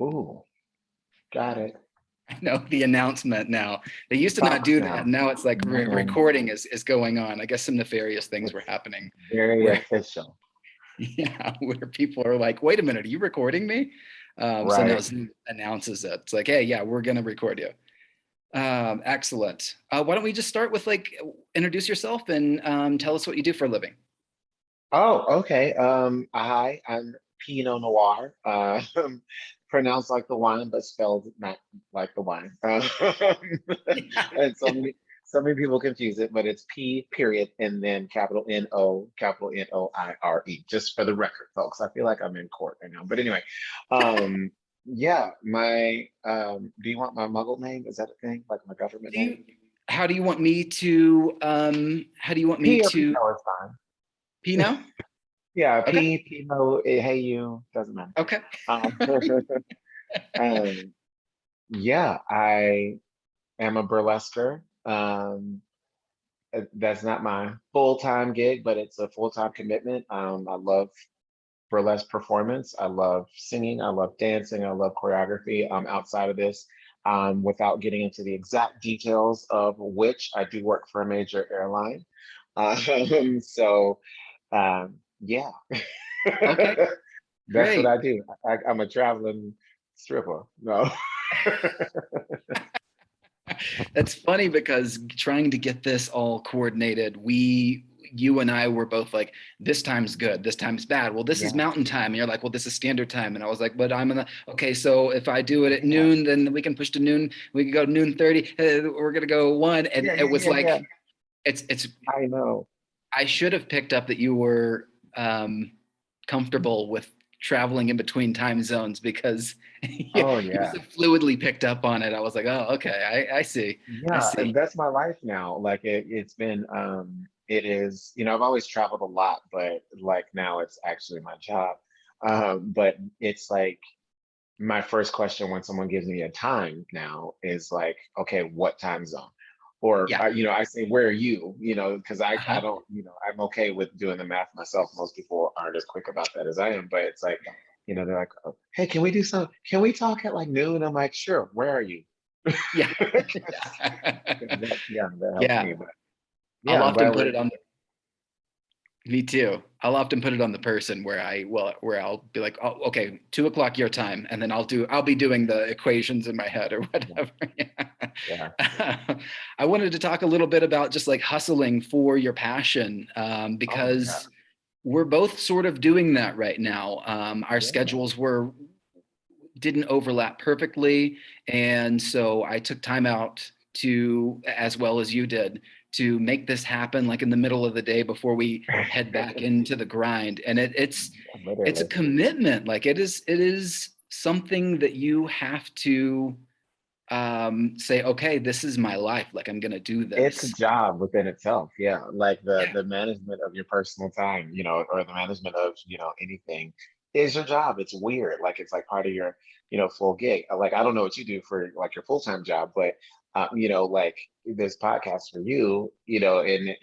Ooh, got it. I know the announcement now. They used to not Fox do that. now. Now it's like No, recording is going on. I guess some nefarious things were it's happening very where, official. yeah, where people are like, wait a minute, are you recording me? So now Right. Zoom announces it. It's like, hey, yeah, we're going to record you. Excellent. Why don't we just start with like, introduce yourself and tell us what you do for a living? Oh, okay. Hi, I'm P.No Noire. Pronounced like the wine, but spelled not like the wine. And so many people confuse it, but it's P period and then capital Noire. Just for the record, folks. I feel like I'm in court right now. But anyway, um, yeah, my do you want my Muggle name? Is that a thing? Like my government Do name? you, how do you want me to, how do you want me P or to, P.No is fine. Pino? Yeah, Okay. P.No, hey you, doesn't matter. Okay. Um, um, yeah, I am a burlesquer. That's not my full-time gig, but it's a full-time commitment. I love burlesque performance. I love singing. I love dancing. I love choreography. Outside of this, without getting into the exact details of which I do work for a major airline. So, yeah. Okay. That's what Great. I do. I'm a traveling stripper. No. That's funny because trying to get this all coordinated, you and I were both like, this time's good, this time's bad. Well, this is Yeah, mountain time. And you're like, well, this is standard time. And I was like, but I'm in the, okay, so if I do it at yeah, noon, then we can push to noon. We can go noon 30. We're going to go one. And yeah, it yeah, was yeah, yeah. like, it's, I know. I should have picked up that you were comfortable with traveling in between time zones because Oh you yeah. so fluidly picked up on it. I was like, oh, okay, I see. I Yeah, and see. that's my life now. Like it's been it is, I've always traveled a lot, but like now it's actually my job. But it's like my first question when someone gives me a time now is like, okay, what time zone? Or Yeah. I say, where are you? Because I Uh-huh. don't, I'm okay with doing the math myself. Most people aren't as quick about that as I am, but it's like, they're like, oh, hey, can we do something? Can we talk at like noon? I'm like, sure. Where are you? Yeah. Yeah, that helps Yeah. me. But I'll yeah, I'm often glad put we're it on me too. I'll often put it on the person where where I'll be like, oh, okay, 2 o'clock your time. And then I'll be doing the equations in my head or yeah, whatever. yeah. Yeah. I wanted to talk a little bit about just like hustling for your passion, Oh yeah, because we're both sort of doing that right now. Our yeah. schedules didn't overlap perfectly. And so I took time out to, as well as you did, to make this happen like in the middle of the day before we head back into the grind. And it's a Literally. commitment. Like it is something that you have to say, okay, this is my life. Like I'm gonna do It's a this. job within itself, yeah. Like the Yeah. the management of your personal time, or the management of, anything is your job. It's weird. Like it's like part of your, full gig. Like I don't know what you do for like your full-time job, but like this podcast for you, and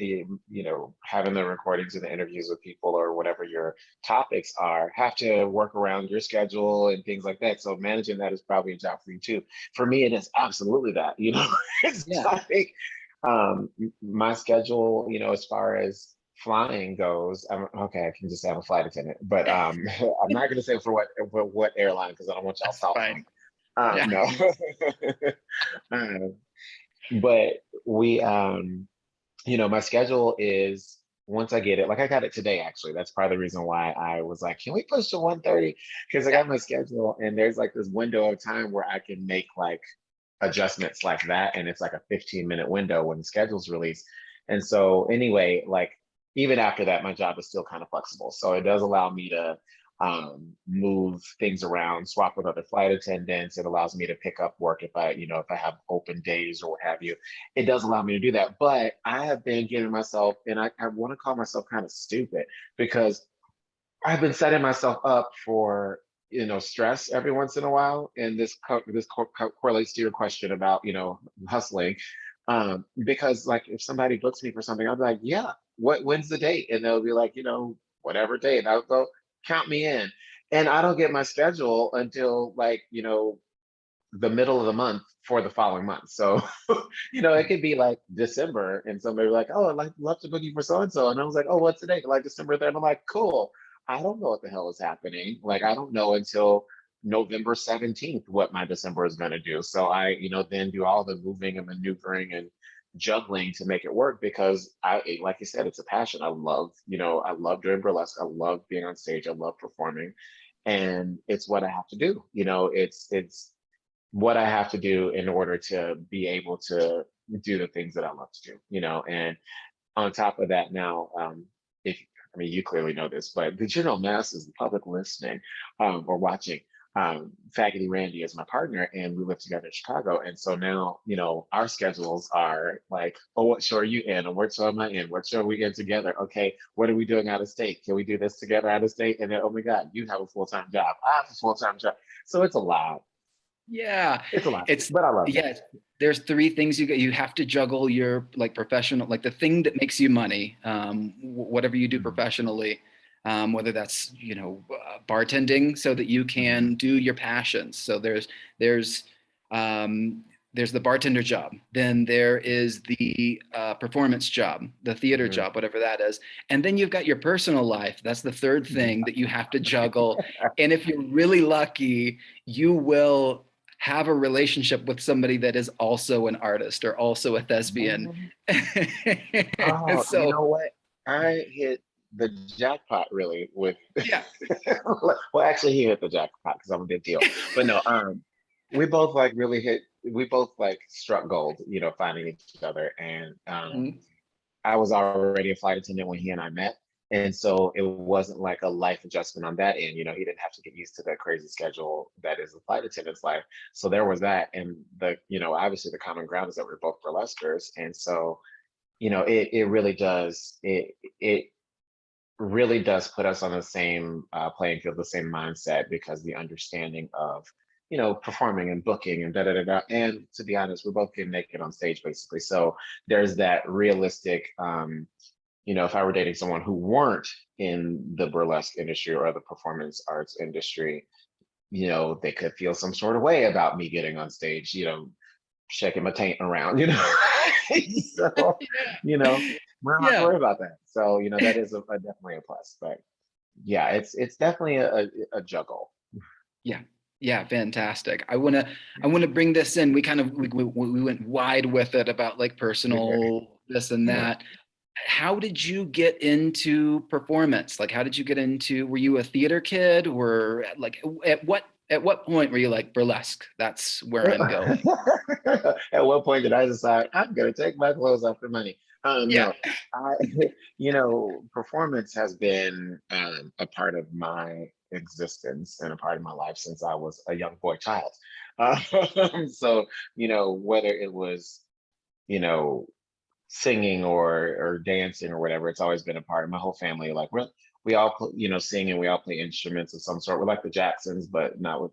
having the recordings and the interviews with people or whatever your topics are, have to work around your schedule and things like that. So managing that is probably a job for you too. For me, it is absolutely that, it's Yeah. like my schedule, as far as flying goes, okay, I can just have a flight attendant, but I'm not going to say for what airline because I don't want y'all That's stalking fine. me. Yeah. No. But we, my schedule is once I get it, like I got it today actually. That's part of the reason why I was like, can we push to 1:30? Because I Yeah. got my schedule and there's like this window of time where I can make like adjustments like that. And it's like a 15-minute window when the schedule's released. And so anyway, like even after that, my job is still kind of flexible. So it does allow me to move things around, swap with other flight attendants. It allows me to pick up work if I have open days or what have you. It does allow me to do that. But I have been giving myself, and I want to call myself kind of stupid because I've been setting myself up for stress every once in a while, and correlates to your question about hustling, because like if somebody books me for something, I'll be like, yeah, when's the date? And they'll be like, whatever date, and I'll go count me in, And I don't get my schedule until like, the middle of the month for the following month. So, it could be like December and somebody like, oh, I'd like love to book you for so and so. And I was like, oh, what's today? Like December 3rd. I'm like, cool. I don't know what the hell is happening. Like, I don't know until November 17th what my December is going to do. So then do all the moving and maneuvering and juggling to make it work because like you said, it's a passion. I love doing burlesque. I love being on stage. I love performing. And it's what I have to do. It's what I have to do in order to be able to do the things that I love to do, and on top of that now, if I mean you clearly know this, but the general masses, the public listening or watching, Faggoty Randy is my partner and we live together in Chicago. And so now, our schedules are like, oh, what show are you in? And what show am I in? What show are we in together? Okay, what are we doing out of state? Can we do this together out of state? And then, oh my God, you have a full-time job. I have a full-time job. So it's a lot. Yeah, It's a lot, it's but I love it. yeah. There's three things you have to juggle your like professional, like the thing that makes you money, whatever you do Mhm. professionally, whether that's bartending, so that you Mhm. can do your passions. So there's there's the bartender job, then there is the performance job, the theater Mhm. job, whatever that is, and then you've got your personal life. That's the third thing that you have to juggle. And if you're really lucky, you will have a relationship with somebody that is also an artist or also a thespian. Mhm. Oh, you So know what? I hit the jackpot really with yeah. well, actually he hit the jackpot because I'm a big deal. But no, we both like really we both like struck gold, finding each other. And Mhm. I was already a flight attendant when he and I met. And so it wasn't like a life adjustment on that end. He didn't have to get used to the crazy schedule that is the flight attendant's life. So there was that. And obviously the common ground is that we're both burlesquers. And so, it really does, it really does put us on the same playing field, the same mindset, because the understanding of, performing and booking and da da da da. And to be honest, we're both getting naked on stage basically. So there's that realistic, if I were dating someone who weren't in the burlesque industry or the performance arts industry, they could feel some sort of way about me getting on stage, shaking my taint around, so, you know, we don't have to Yeah. worry about that. So, that is definitely a plus. But yeah, it's definitely a juggle. Yeah. Yeah, fantastic. I want to bring this in. We kind of we went wide with it about like personal this and Yeah. that. How did you get into performance? Like, how did you get into, were you a theater kid, or like at what point were you like burlesque? That's where I'm going. At what point did I decide I'm going to take my clothes off for money? Yeah. No, I, performance has been a part of my existence and a part of my life since I was a young boy child. So, whether it was, you know, singing or dancing or whatever, it's always been a part of my whole family. Like we all, sing and we all play instruments of some sort. We're like the Jacksons, but not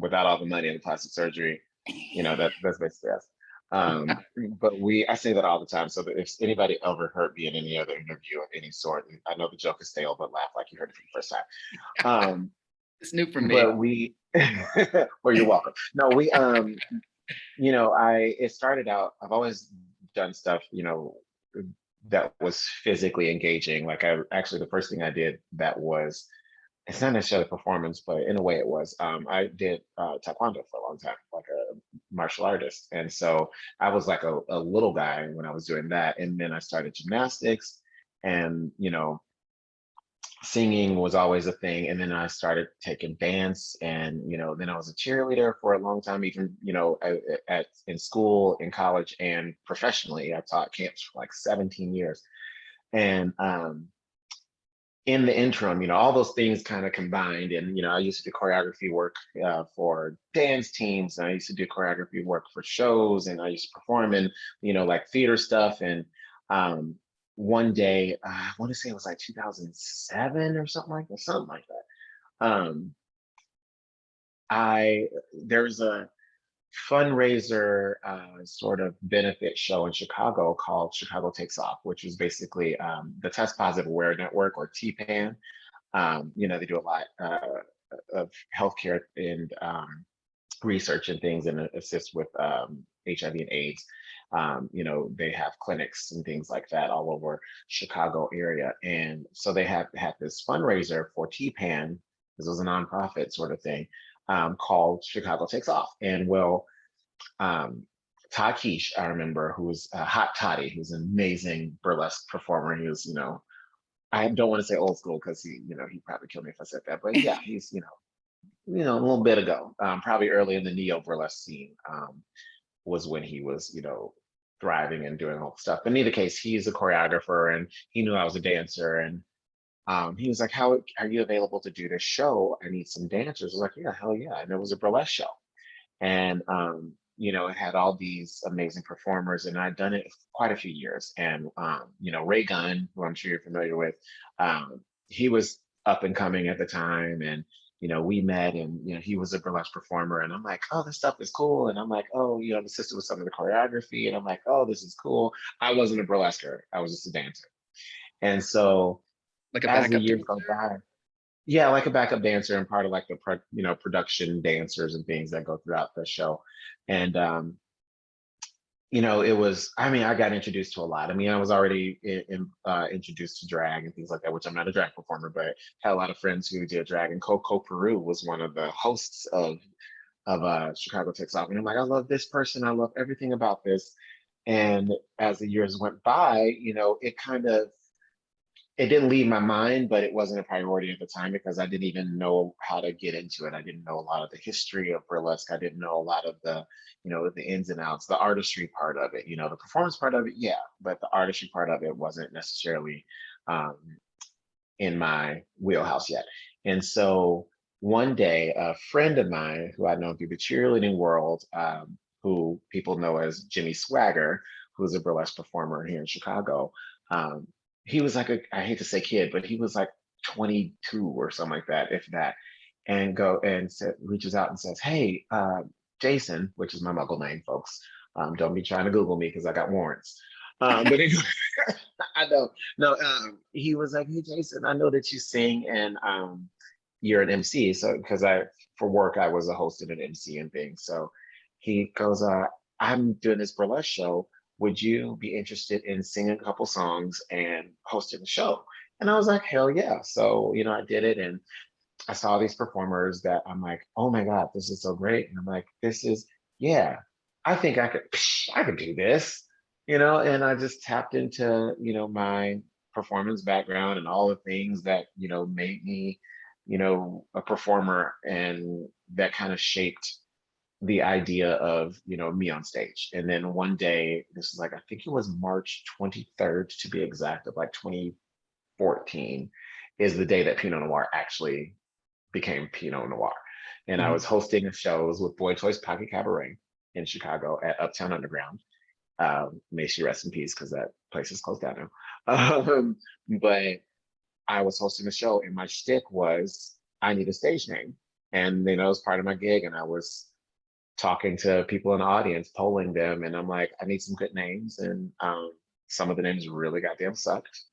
without all the money and the plastic surgery. That's basically us. But I say that all the time. So that if anybody ever heard me in any other interview of any sort, and I know the joke is stale, but laugh like you heard it for the first time. Um, It's new for but me. we, well, you're welcome. No, it started out, I've always done stuff, that was physically engaging. Like the first thing I did that was, it's not necessarily performance, but in a way it was. I did taekwondo for a long time, like a martial artist. And so I was like a little guy when I was doing that. And then I started gymnastics and, singing was always a thing. And then I started taking dance and, then I was a cheerleader for a long time, even, in school, in college, and professionally. I taught camps for like 17 years. And in the interim, all those things kind of combined. And, I used to do choreography work for dance teams. And I used to do choreography work for shows. And I used to perform in, like theater stuff. And um, one day, I want to say it was like 2007 or something like that, something like that. I There's a fundraiser sort of benefit show in Chicago called Chicago Takes Off, which is basically the Test Positive Aware Network, or TPAN. They do a lot. of healthcare and research and things, and assist with HIV and AIDS. They have clinics and things like that all over Chicago area. And so they have had this fundraiser for T-Pan. This was a nonprofit sort of thing, called Chicago Takes Off. And well, Todd Keish, I remember, who's Hot Toddy, who's an amazing burlesque performer. He was, I don't want to say old school because he'd probably kill me if I said that, but yeah, he's, a little bit ago, probably early in the neo burlesque scene, was when he was, thriving and doing all the stuff. But in either case, he's a choreographer and he knew I was a dancer. And he was like, "How are you available to do this show? I need some dancers." I was like, "Yeah, hell yeah." And it was a burlesque show. And, it had all these amazing performers, and I'd done it quite a few years. And, Ray Gunn, who I'm sure you're familiar with, he was up and coming at the time. And, we met, and, he was a burlesque performer. And I'm like, "Oh, this stuff is cool." And I'm like, "Oh, I'm assisted with some of the choreography." And I'm like, "Oh, this is cool." I wasn't a burlesquer, I was just a dancer. And so Like a as the backup years go dancer? by, yeah, like a backup dancer and part of like the production dancers and things that go throughout the show. And it was, I mean, I got introduced to a lot. I mean, I was already introduced to drag and things like that, which I'm not a drag performer, but had a lot of friends who did drag. And Coco Peru was one of the hosts of Chicago Takes Off. And I'm like, "I love this person. I love everything about this." And as the years went by, it didn't leave my mind, but it wasn't a priority at the time because I didn't even know how to get into it. I didn't know a lot of the history of burlesque. I didn't know a lot of the ins and outs, the artistry part of it, the performance part of it, yeah, but the artistry part of it wasn't necessarily um, in my wheelhouse yet. And so one day, a friend of mine who I'd known through the cheerleading world, who people know as Jimmy Swagger, who's a burlesque performer here in Chicago, um, he was like I hate to say kid, but he was like 22 or something like that, if that, and reaches out and says, "Hey, Jason," which is my muggle name, folks. Don't be trying to Google me because I got warrants. But anyway, I don't. No, he was like, "Hey, Jason, I know that you sing and you're an MC." So because for work, I was a host and an MC and things. So he goes, "I'm doing this burlesque show. Would you be interested in singing a couple songs and hosting the show?" And I was like, "Hell yeah." So, I did it, and I saw these performers that I'm like, "Oh my God, this is so great." And I'm like, yeah, I think I could do this, and I just tapped into, my performance background and all the things that, made me, a performer, and that kind of shaped the idea of me on stage. And then one day, this is like, I think it was March 23rd to be exact, of like 2014, is the day that P.No Noire actually became P.No Noire. And I was Mhm. hosting shows with Boy Toys Pocket Cabaret in Chicago at Uptown Underground. May she rest in peace because that place is closed down now. But I was hosting a show, and my shtick was I need a stage name. And it was part of my gig, and I was talking to people in the audience, polling them, and I'm like, "I need some good names." And some of the names really goddamn sucked.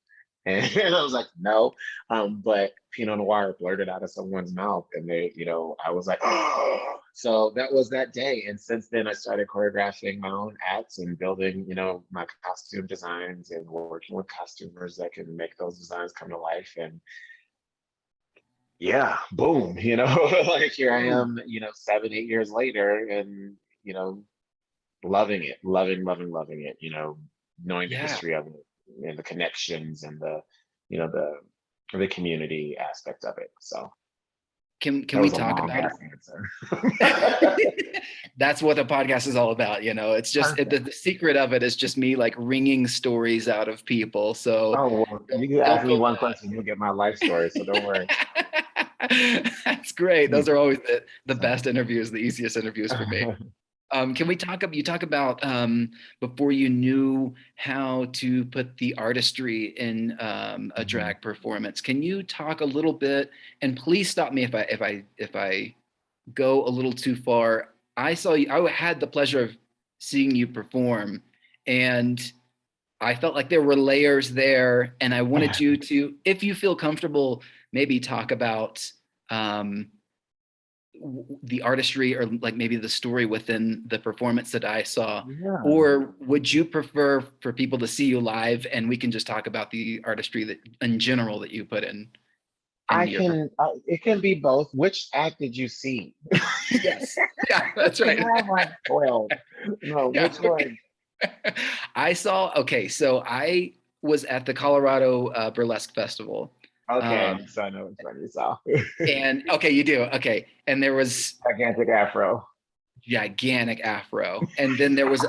And I was like, "No." But Pinot Noir blurted out of someone's mouth, and I was like, "Oh." So that was that day. And since then, I started choreographing my own acts and building, my costume designs and working with costumers that can make those designs come to life. And yeah, boom, like here I Boom. am, 7, 8 years later, and, loving it, loving it, knowing the Yeah. history of it and the connections and you know, the the community aspect of it. So Can that we was a talk long about ass answer. That's what the podcast is all about, It's just Perfect. the secret of it is just me like wringing stories out of people. So Oh, well, don't you can ask don't me feel one question, you'll get my life story, so don't worry. bad. That's great. Those Hmm. are always the So, best interviews, the easiest interviews for me. Can we you talk about before you knew how to put the artistry in a mhm. drag performance? Can you talk a little bit? And please stop me if I go a little too far. I saw you. I had the pleasure of seeing you perform, and I felt like there were layers there, and I wanted you to, if you feel comfortable, maybe talk about. Um, the artistry or like maybe the story within the performance that I saw? Yeah. Or would you prefer for people to see you live and we can just talk about the artistry that in general that you put in your It can be both. Which act did you see? Yes. Yeah, that's Because right. I have like 12. No, Yeah. which Okay. one? I saw, okay, so I was at the Colorado Burlesque Festival. Okay, Um, so I know which one you saw. and okay, you do. Okay. And there was Gigantic afro. gigantic afro. And then there was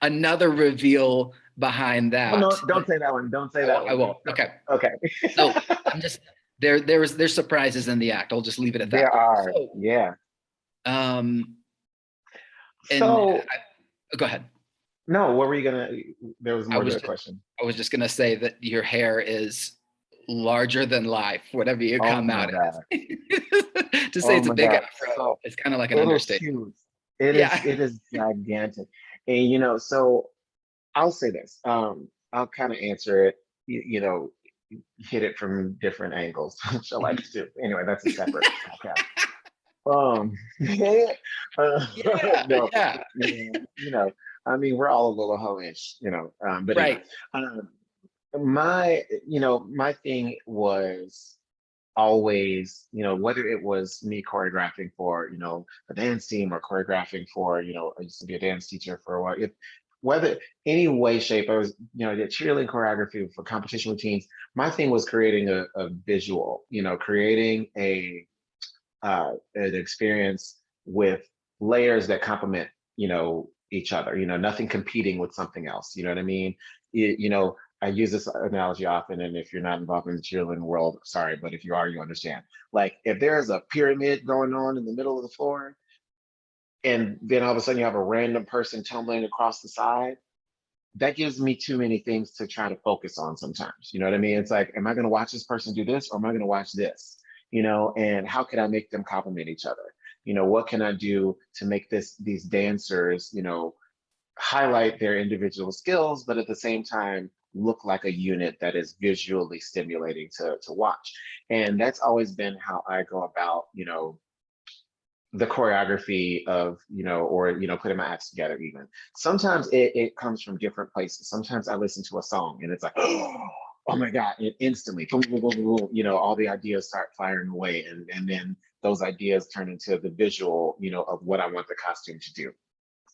another reveal behind Oh no, that. don't say that one. Don't say I will. that I one. will. Okay. Okay. So I'm just there's surprises in the act. I'll just leave it at that. There are, So yeah. um and So go ahead. no, what were you gonna? There was I more to was the just, question. I was just gonna say that your hair is larger than life, whatever you Oh come my out God. as. To say Oh it's a my big God. afro, So it's kind of like an it is understatement. huge. Yeah. It is gigantic. And so I'll say this. I'll kind of answer it, hit it from different angles, which I like to do. Anyway, that's a separate podcast. Um, Yeah. no, Yeah. yeah, I mean, we're all a little hoish, but anyway, Right. um, my thing was always, whether it was me choreographing for, a dance team or choreographing for, I used to be a dance teacher for a while. Whether any way, shape, I was, did cheerleading choreography for competition routines. My thing was creating a visual, creating an experience with layers that complement, each other, nothing competing with something else. You know what I mean? I use this analogy often, and if you're not involved in the cheerleading world, sorry, but if you are, you understand. Like if there's a pyramid going on in the middle of the floor, and then all of a sudden you have a random person tumbling across the side, that gives me too many things to try to focus on sometimes. You know what I mean? It's like, am I going to watch this person do this or am I going to watch this? And how can I make them complement each other? What can I do to make these dancers, highlight their individual skills, but at the same time look like a unit that is visually stimulating to watch. And that's always been how I go about, the choreography of, or, putting my acts together even. Sometimes it comes from different places. Sometimes I listen to a song and it's like, oh my God, it instantly, boom, boom, boom, boom, all the ideas start firing away. And then those ideas turn into the visual, of what I want the costume to do.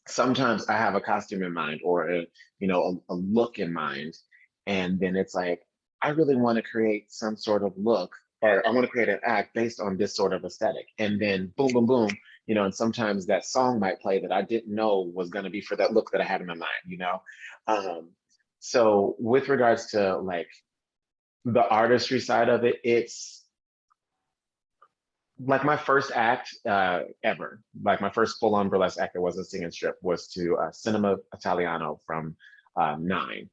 Sometimes I have a costume in mind or a look in mind. And then it's like, I really want to create some sort of look, or I want to create an act based on this sort of aesthetic. And then boom, boom, boom, and sometimes that song might play that I didn't know was going to be for that look that I had in my mind. Um, so with regards to like the artistry side of it, it's like my first act ever, like my first full-on burlesque act that wasn't singing strip was to Cinema Italiano from Nine,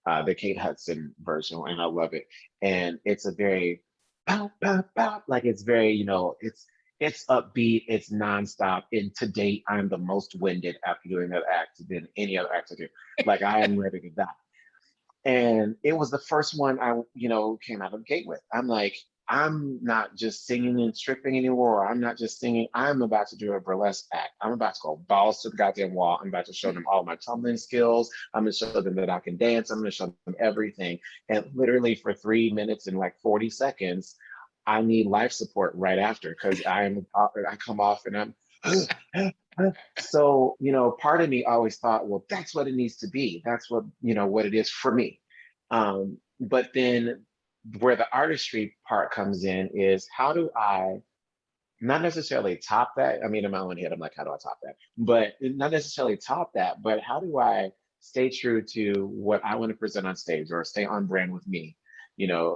the Kate Hudson version, and I love it. And it's a very bow, bow, bow, like it's very, it's upbeat, it's nonstop. And to date, I'm the most winded after doing that act than any other act I do. Like I am ready to die. And it was the first one I, came out of the gate with. I'm like, I'm not just singing and stripping anymore. I'm not just singing. I'm about to do a burlesque act. I'm about to go balls to the goddamn wall. I'm about to show them all my tumbling skills. I'm going to show them that I can dance. I'm going to show them everything. And literally for 3 minutes and like 40 seconds, I need life support right after because I come off and I'm so, part of me always thought, well, that's what it needs to be. That's what it is for me. But then where the artistry part comes in is how do I not necessarily top that? I mean, in my own head, I'm like, how do I top that? But not necessarily top that, but how do I stay true to what I want to present on stage or stay on brand with me,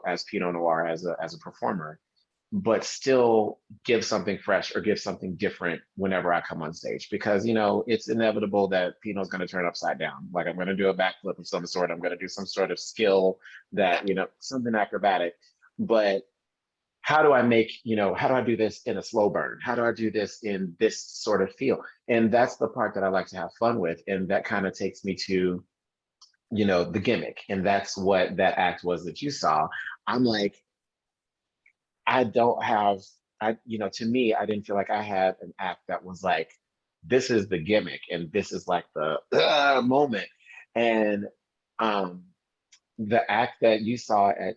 as P.No Noire, as a performer, but still give something fresh or give something different whenever I come on stage because it's inevitable that Pino's going to turn upside down. Like I'm going to do a backflip of some sort. I'm going to do some sort of skill that something acrobatic. But how do I make how do I do this in a slow burn? How do I do this in this sort of feel? And that's the part that I like to have fun with, and that kind of takes me to the gimmick, and that's what that act was that you saw. I'm like, I don't have to me, I didn't feel like I had an act that was like, this is the gimmick and this is like the moment. And um, the act that you saw at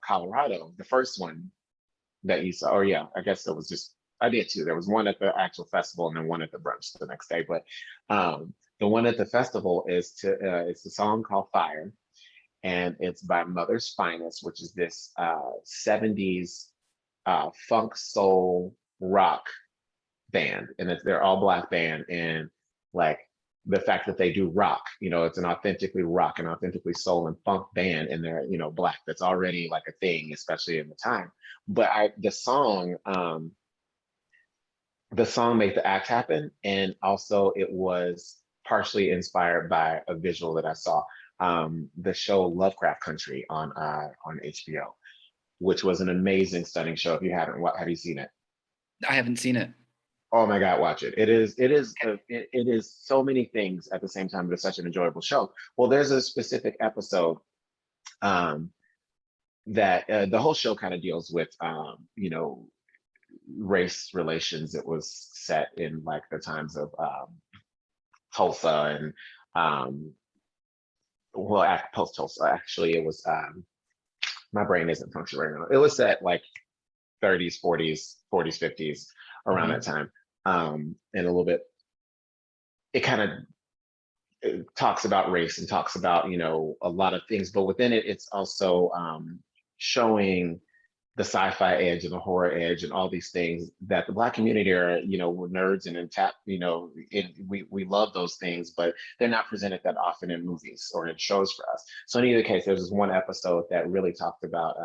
Colorado, the first one that you saw, or yeah, I guess there was just, I did too. There was one at the actual festival and then one at the brunch the next day. But the one at the festival it's a song called Fire, and it's by Mother's Finest, which is this 70s funk soul rock band, and they're all Black band, and like the fact that they do rock, it's an authentically rock and authentically soul and funk band, and they're Black. That's already like a thing, especially in the time. But the song made the act happen, and also it was partially inspired by a visual that I saw. The show Lovecraft Country on HBO, which was an amazing, stunning show. If you haven't, have you seen it? I haven't seen it. Oh my God, watch it. It is so many things at the same time, but it's such an enjoyable show. Well, there's a specific episode um, that the whole show kind of deals with, race relations. It was set in like the times of Tulsa and, well, post Tulsa, actually, it was, my brain isn't functioning right now. It was set like 30s, 40s, 50s, around that time. And a little bit, it kind of talks about race and talks about, a lot of things, but within it, it's also showing the sci-fi edge and the horror edge and all these things that the Black community are, we're nerds and tap, we love those things, but they're not presented that often in movies or in shows for us. So in either case, there's this one episode that really talked about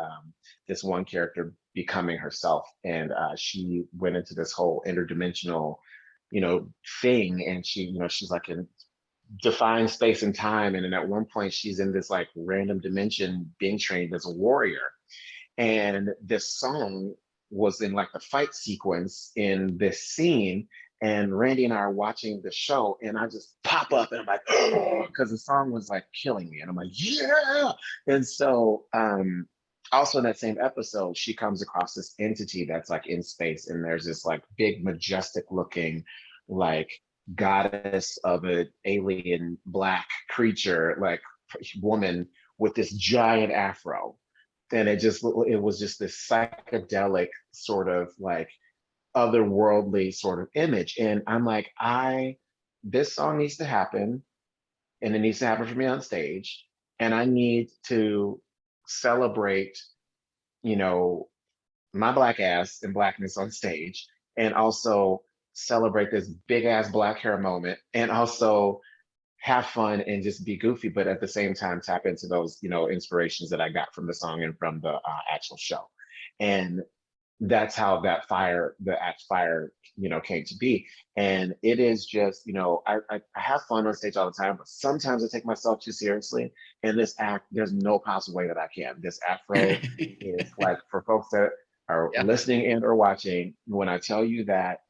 this one character becoming herself, and she went into this whole interdimensional, thing, and she's like in defying space and time, and then at one point she's in this like random dimension being trained as a warrior. And this song was in like the fight sequence in this scene. And Randy and I are watching the show, and I just pop up and I'm like, oh, because the song was like killing me. And I'm like, yeah. And so, also in that same episode, she comes across this entity that's like in space, and there's this like big, majestic looking, like goddess of an alien Black creature, like woman with this giant afro, and it was just this psychedelic sort of like otherworldly sort of image. And I'm like, this song needs to happen, and it needs to happen for me on stage, and I need to celebrate, you know my Black ass and Blackness on stage, and also celebrate this big ass Black hair moment, and also have fun and just be goofy, but at the same time tap into those, inspirations that I got from the song and from the actual show. And that's how the act Fire, came to be. And it is just, I have fun on stage all the time, but sometimes I take myself too seriously. And this act, there's no possible way that I can. This afro is like, for folks that are Yeah. listening and or watching, when I tell you that,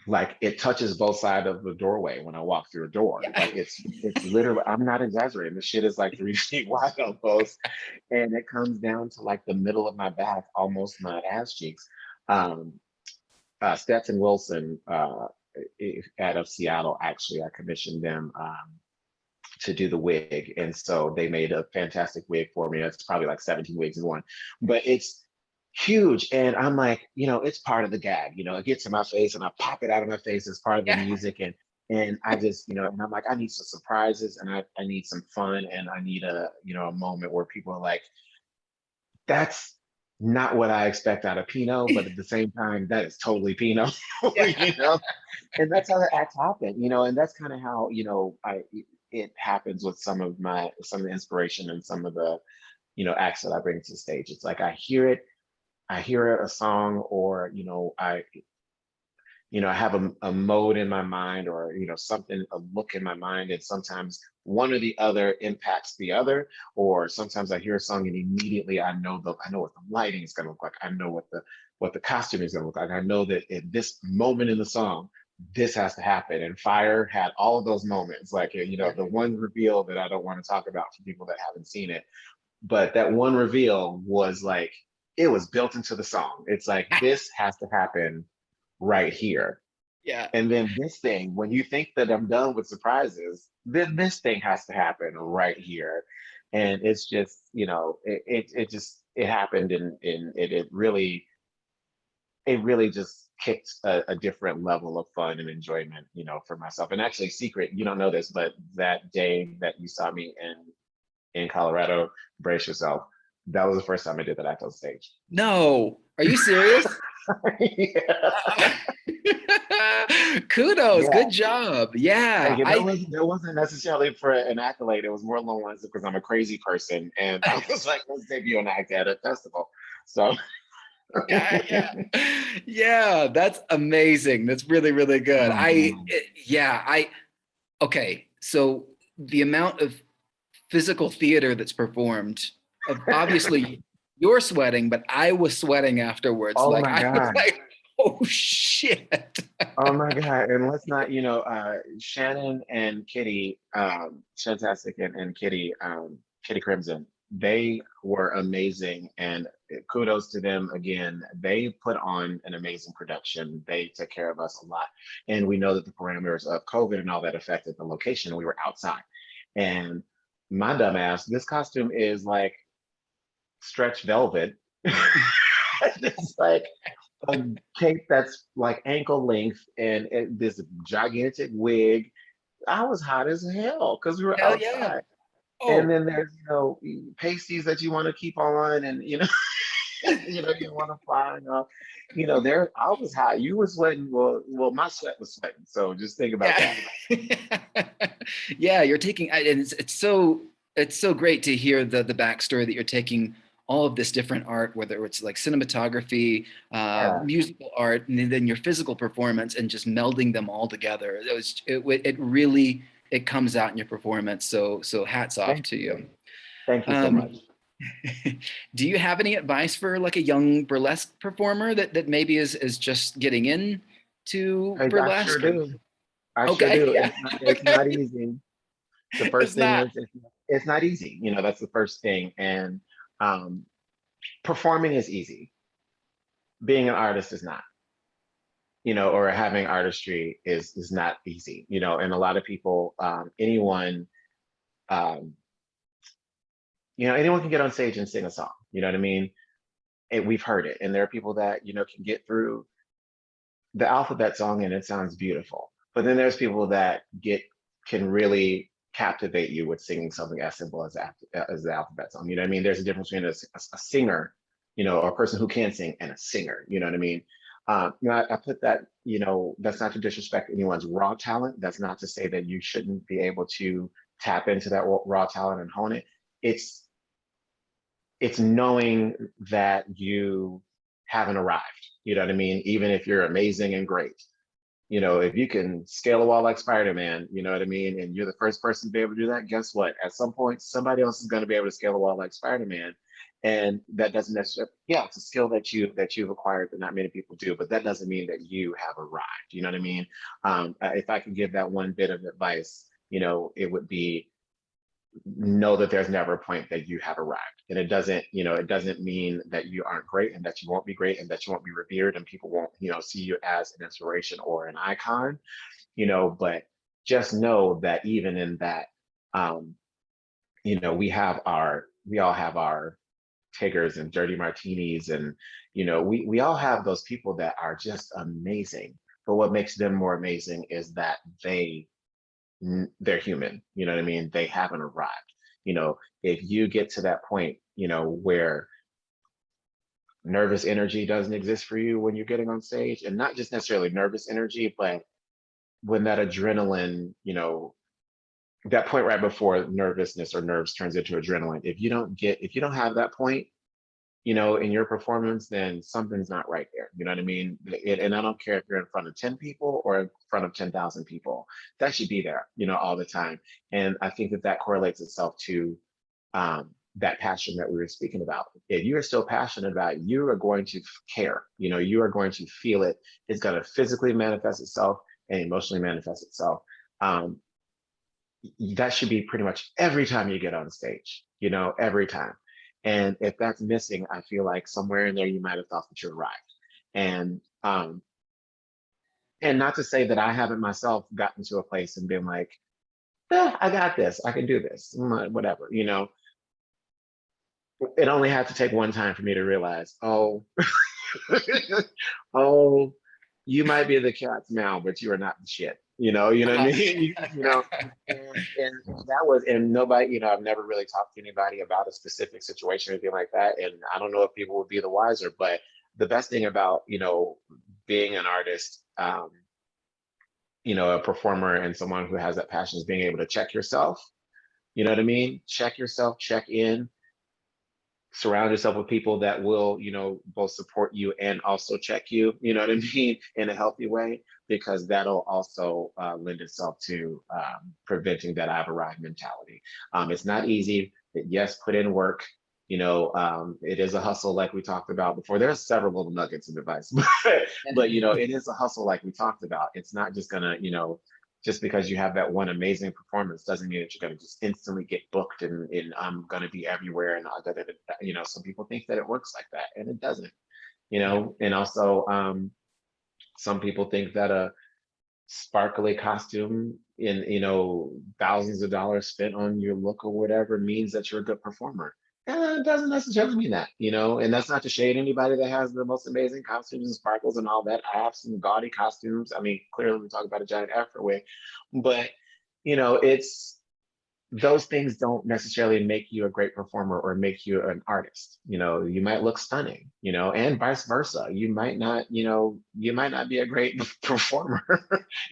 like, it touches both sides of the doorway when I walk through a door. Yeah. Like it's literally, I'm not exaggerating. The shit is like 3 feet wide almost. And it comes down to like the middle of my back, almost my ass cheeks. Um, Stetson Wilson out of Seattle, actually, I commissioned them to do the wig. And so they made a fantastic wig for me. It's probably like 17 wigs in one, but it's huge. And I'm like, it's part of the gag, it gets in my face and I pop it out of my face as part of the Yeah. music. And I just, and I'm like, I need some surprises, and I need some fun, and I need a moment where people are like, that's not what I expect out of P.No, but at the same time, that is totally P.No, Yeah. and that's how the acts happen, and that's kind of how, it happens with some of the inspiration and some of the, acts that I bring to the stage. It's like I hear a song, or I have a mode in my mind, or something, a look in my mind, and sometimes one or the other impacts the other. Or sometimes I hear a song and immediately I know what the lighting is going to look like. I know what the costume is going to look like. I know that at this moment in the song, this has to happen. And Fire had all of those moments, like the one reveal that I don't want to talk about for people that haven't seen it, but that one reveal was like it was built into the song. It's like, this has to happen right here. Yeah. And then this thing, when you think that I'm done with surprises, then this thing has to happen right here. And it's just, it just, it happened, and it really just kicked a different level of fun and enjoyment, for myself. And actually, secret, you don't know this, but that day that you saw me in Colorado, brace yourself. That was the first time I did that act on stage. No, are you serious? Yeah. Kudos, Yeah. good job. Yeah, Like, it wasn't necessarily for an accolade. It was more along the lines of because I'm a crazy person, and I was like, let's debut an act at a festival. So yeah, that's amazing. That's really, really good. oh, man. Okay, so the amount of physical theater that's performed, obviously you're sweating, but I was sweating afterwards. Oh Like my I was God. like, oh shit. Oh my God. And let's not, Shannon and Kitty, Shantastic and Kitty, Kitty Crimson, they were amazing. And kudos to them again. They put on an amazing production. They took care of us a lot. And we know that the parameters of COVID and all that affected the location. We were outside. And my dumb ass, this costume is like stretch velvet. It's like a cape that's like ankle length, and this gigantic wig. I was hot as hell because we were Hell yeah. outside. And Oh, then there's, pasties that you want to keep on, and you want to fly. There I was hot. You were sweating. Well, my sweat was sweating. So just think about yeah. that. Yeah, you're taking, and it's so great to hear the backstory that you're taking all of this different art, whether it's like cinematography, Yeah. musical art, and then your physical performance, and just melding them all together. It really, it comes out in your performance. So hats off Thank to you. you. Thank you so much. Um, do you have any advice for like a young burlesque performer that maybe is just getting in to I sure burlesque? do. I sure Okay, do. yeah, It's not easy. The first it's thing not. is it's not easy. That's the first thing. And um, performing is easy. Being an artist is not. Or having artistry is not easy. And a lot of people, um, anyone can get on stage and sing a song. You know what I mean? And we've heard it, and there are people that can get through the alphabet song and it sounds beautiful. But then there's people that can really captivate you with singing something as simple as the alphabet song. You know what I mean? There's a difference between a singer, or a person who can sing, and a singer. You know what I mean? I put that, that's not to disrespect anyone's raw talent. That's not to say that you shouldn't be able to tap into that raw talent and hone it. It's it's knowing that you haven't arrived. You know what I mean? Even if you're amazing and great, if you can scale a wall like Spider-Man, you know what I mean? And you're the first person to be able to do that, guess what? At some point, somebody else is going to be able to scale a wall like Spider-Man. And that doesn't necessarily, yeah, it's a skill that you've acquired that not many people do, but that doesn't mean that you have arrived. You know what I mean? If I could give that one bit of advice, it would be know that there's never a point that you have arrived. And it doesn't mean that you aren't great, and that you won't be great, and that you won't be revered, and people won't, see you as an inspiration or an icon, but just know that even in that, um, we all have our Tiggers and dirty martinis, and we all have those people that are just amazing. But what makes them more amazing is that they're human. You know what I mean? They haven't arrived. If you get to that point, where nervous energy doesn't exist for you when you're getting on stage, and not just necessarily nervous energy, but when that adrenaline, that point right before nervousness or nerves turns into adrenaline, if you don't have that point, in your performance, then something's not right there. You know what I mean? And I don't care if you're in front of 10 people or in front of 10,000 people, that should be there, all the time. And I think that correlates itself to that passion that we were speaking about. If you are still passionate about it, you are going to care, you are going to feel it. It's going to physically manifest itself and emotionally manifest itself. Um, that should be pretty much every time you get on stage, every time. And if that's missing, I feel like somewhere in there you might have thought that you arrived. And and not to say that I haven't myself gotten to a place and been like, I got this, I can do this, whatever, you know. It only had to take one time for me to realize, oh, oh, you might be the cat's meow, but you are not the shit. You know what I Uh-huh. mean? And that was, and nobody, I've never really talked to anybody about a specific situation or anything like that. And I don't know if people would be the wiser, but the best thing about, being an artist, a performer and someone who has that passion is being able to check yourself. You know what I mean? Check yourself, check in, surround yourself with people that will, both support you and also check you, you know what I mean, in a healthy way, because that'll also lend itself to preventing that I've arrived mentality. It's not easy. Yes, put in work. It is a hustle, like we talked about before. There's several little nuggets of advice, but it is a hustle, like we talked about. It's not just gonna, just because you have that one amazing performance doesn't mean that you're going to just instantly get booked and I'm going to be everywhere and some people think that it works like that and it doesn't, Yeah. and also some people think that a sparkly costume in thousands of dollars spent on your look or whatever means that you're a good performer. It doesn't necessarily mean that, and that's not to shade anybody that has the most amazing costumes and sparkles and all that. I have some gaudy costumes. I mean, clearly we talk about a giant afro wig, but it's those things don't necessarily make you a great performer or make you an artist. You might look stunning, and vice versa. You might not be a great performer,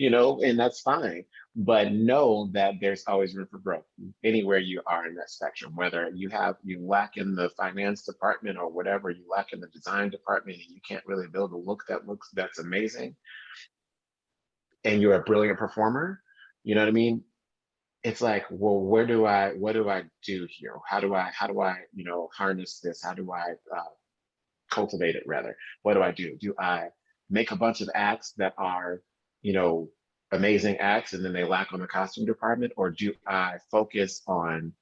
and that's fine. But know that there's always room for growth anywhere you are in that spectrum, whether you lack in the finance department or whatever, you lack in the design department and you can't really build a look that's amazing, and you're a brilliant performer, you know what I mean? It's like, well, what do I do here? How do I harness this? How do I cultivate it rather? What do I do? Do I make a bunch of acts that are, you know, amazing acts and then they lack on the costume department? Or do I focus on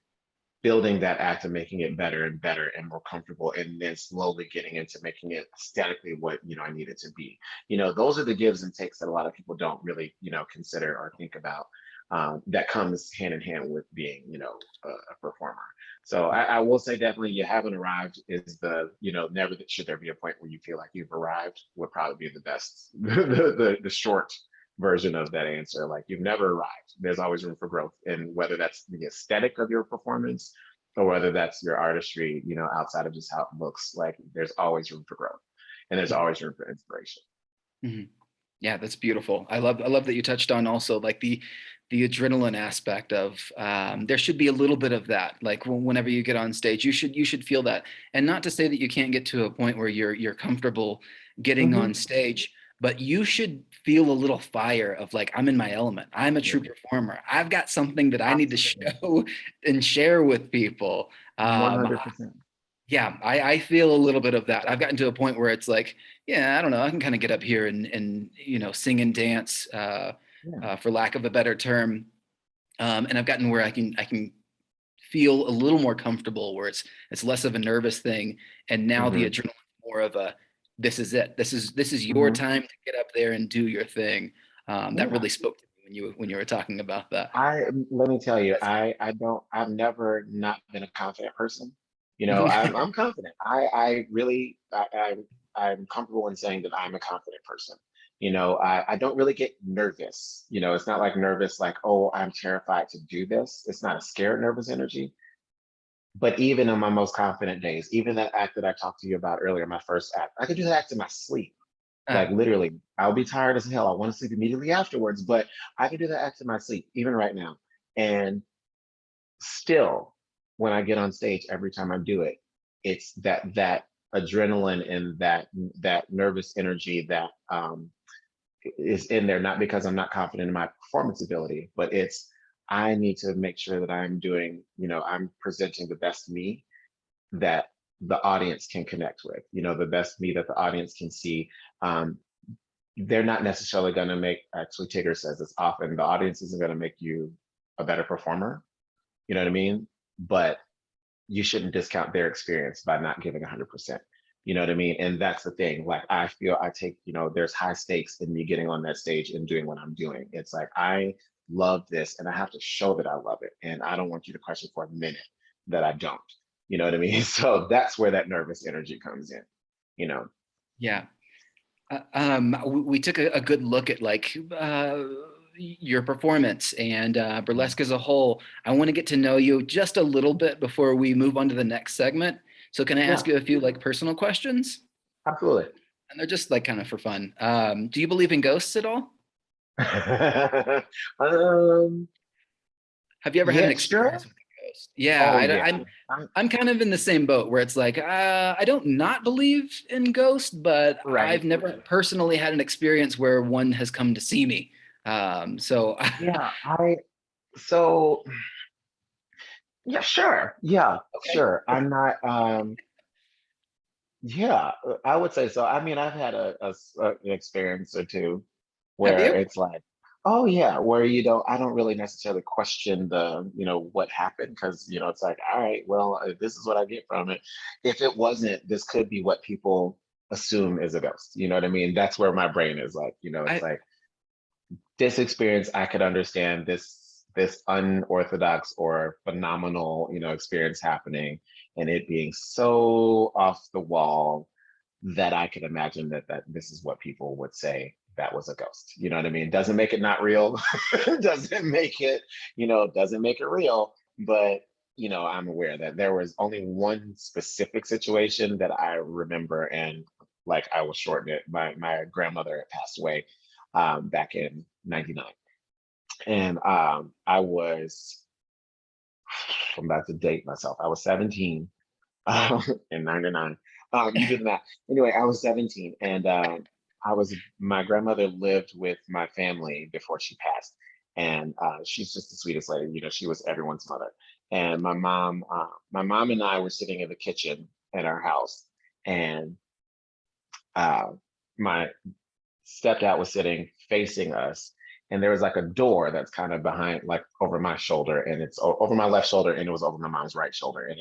building that act and making it better and better and more comfortable and then slowly getting into making it aesthetically what I need it to be? Those are the gives and takes that a lot of people don't really consider or think about, that comes hand in hand with being a performer. So I will say definitely you haven't arrived is never that should there be a point where you feel like you've arrived would probably be the best the short version of that answer. Like, you've never arrived. There's always room for growth, and whether that's the aesthetic of your performance or whether that's your artistry, outside of just how it looks, like there's always room for growth and there's always room for inspiration. Mhm. Yeah, that's beautiful. I love that you touched on also like the adrenaline aspect of there should be a little bit of that. Like whenever you get on stage, you should feel that. And not to say that you can't get to a point where you're comfortable getting on Mm-hmm. stage, but you should feel a little fire of like, I'm in my element. I'm a true Yeah, performer. I've got something that I need to absolutely. show and share with people. Um, 100%. yeah, I feel a little bit of that. I've gotten to a point where it's like, yeah, I don't know, I can kind of get up here and sing and dance, Yeah. for lack of a better term. And I've gotten where I can feel a little more comfortable, where it's less of a nervous thing, and now the Mm-hmm. adrenaline more of a this is it. This is your Mm-hmm. time to get up there and do your thing. That Yeah. really spoke to me when you were talking about that. Let me tell you, That's I've never not been a confident person. Mhm. I'm confident. I really, I'm comfortable in saying that I'm a confident person. I don't really get nervous. It's not like nervous, like, oh, I'm terrified to do this. It's not a scared, nervous energy. But even on my most confident days, even that act that I talked to you about earlier, my first act, I could do that act in my sleep. Like, Ah, literally, I'll be tired as hell. I want to sleep immediately afterwards, but I can do that act in my sleep, even right now. And still, when I get on stage, every time I do it, it's that adrenaline and that nervous energy that is in there, not because I'm not confident in my performance ability, but it's I need to make sure that I'm doing, I'm presenting the best me that the audience can connect with, the best me that the audience can see. Um, they're not necessarily going to make, actually Tigger says this often, the audience isn't going to make you a better performer, you know what I mean? But you shouldn't discount their experience by not giving 100%. You know what I mean? And that's the thing. Like I feel I take, there's high stakes in me getting on that stage and doing what I'm doing. It's like I love this and I have to show that I love it. And I don't want you to question for a minute that I don't. You know what I mean? So that's where that nervous energy comes in, you know. Yeah. We took a good look at like your performance and burlesque as a whole. I want to get to know you just a little bit before we move on to the next segment. So can I ask Yeah, you a few like personal questions? absolutely. And they're just like kind of for fun. Do you believe in ghosts at all? um, Have you ever had an yeah, experience sure. with a ghost? Yeah, Oh yeah. I'm kind of in the same boat where it's like I don't not believe in ghosts, but Right. I've never personally had an experience where one has come to see me. So Yeah, so yeah, sure. Yeah, okay. sure. I'm not yeah, I would say so. I mean, I've had an experience or two Have where you? it's like, oh yeah, where I don't really necessarily question what happened because, it's like, all right, well, this is what I get from it. If it wasn't, this could be what people assume is a ghost. You know what I mean? That's where my brain is like, it's I like this experience I could understand this unorthodox or phenomenal experience happening and it being so off the wall that I could imagine that this is what people would say that was a ghost. You know what I mean? Doesn't make it not real. doesn't make it, doesn't make it real. But I'm aware that there was only one specific situation that I remember, and like I will shorten it. My grandmother had passed away back in '99, and I'm about to date myself. I was 17 in '99. You did that. Anyway, I was 17 and my grandmother lived with my family before she passed. And she's just the sweetest lady. She was everyone's mother. And my mom and I were sitting in the kitchen at our house. And uh, my stepdad was sitting facing us, and there was like a door that's kind of behind, like over my shoulder, and it's over my left shoulder, and it was over my mom's right shoulder, and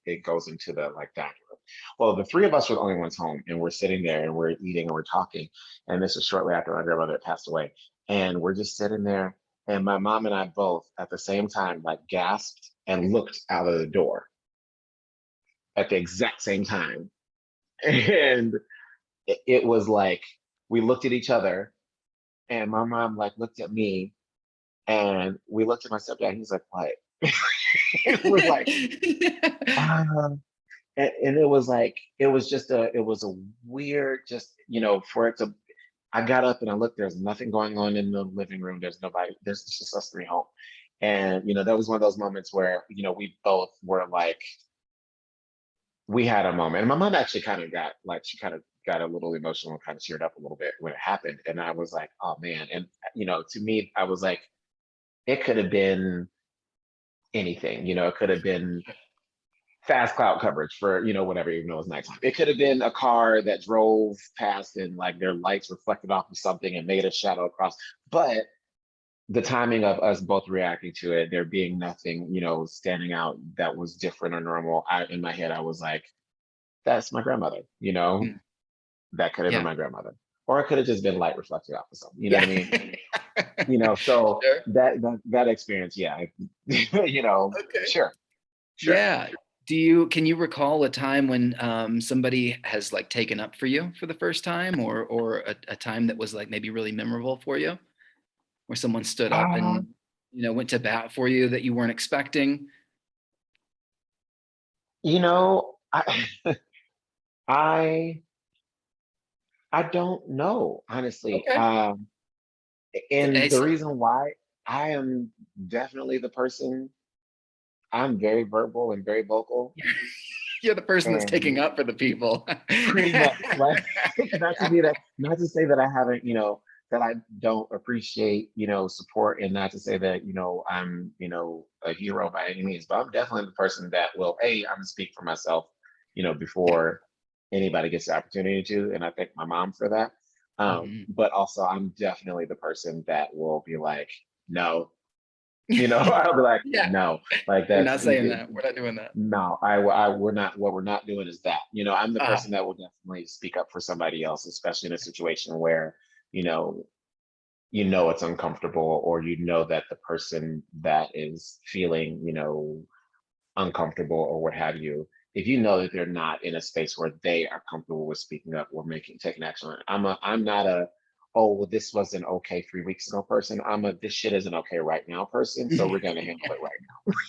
it goes into the like dining room. Well, the three of us were the only ones home, and we're sitting there, and we're eating, and we're talking, and this is shortly after my grandmother had passed away, and we're just sitting there, and my mom and I both at the same time like gasped and looked out of the door at the exact same time, and it was like we looked at each other and my mom like looked at me and we looked at my stepdad. He's like, "What?" We're like, um, and it was like, it was a weird, just for it to. I got up and I looked. There's nothing going on in the living room. There's nobody. There's just us three home, and that was one of those moments where we both were like, we had a moment. And my mom actually kind of got like, she kind of got a little emotional and kind of teared up a little bit when it happened. And I was like, oh man. And to me, I was like, it could have been anything. It could have been fast cloud coverage for whatever, even though it was nighttime. It could have been a car that drove past and like their lights reflected off of something and made a shadow across. But the timing of us both reacting to it, there being nothing standing out that was different or normal, in my head I was like, that's my grandmother. That could have been Yeah. my grandmother, or it could have just been light reflected off of something. You know what Yeah. I mean? So Sure. that experience, yeah, Okay. sure, sure. Yeah. Can you recall a time when somebody has like taken up for you for the first time, or a time that was like maybe really memorable for you, where someone stood up Uh, and went to bat for you that you weren't expecting? I I I don't know, honestly. Okay. And I the see. reason why, I am definitely the person. I'm very verbal and very vocal, You're the person that's taking and up for the people. pretty much like not to say that I haven't, that I don't appreciate, support, and not to say that, I'm, a hero by any means, but I'm definitely the person that will, I'm gonna speak for myself, Yeah. before anybody gets the opportunity to. And I thank my mom for that. Mhm. But also I'm definitely the person that will be like, no, I'll be like, Yeah, no, like we're that's not saying that. We're not doing that. no, we're not, what we're not doing is that, I'm the Ah, person that will definitely speak up for somebody else, especially in a situation where, you know, it's uncomfortable, or that the person that is feeling, uncomfortable or what have you, if you know that they're not in a space where they are comfortable with speaking up or taking action on it. I'm not a, oh, well, this wasn't okay 3 weeks ago person. I'm a, this shit isn't okay right now person. So we're gonna handle it right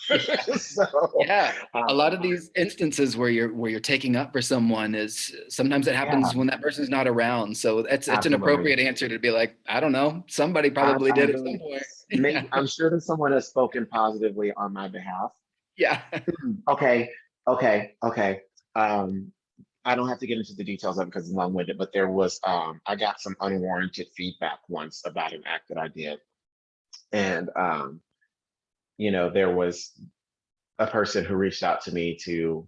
yeah. now. So Yeah, a lot of um, these instances where you're taking up for someone is sometimes it yeah, happens when that person's not around. So it's an absolutely. appropriate answer to be like, I don't know, somebody probably did at some I'm point. Yeah, maybe I'm sure that someone has spoken positively on my behalf. yeah. Okay, okay. Um, I don't have to get into the details of it because it's long-winded, but there was I got some unwarranted feedback once about an act that I did. And there was a person who reached out to me to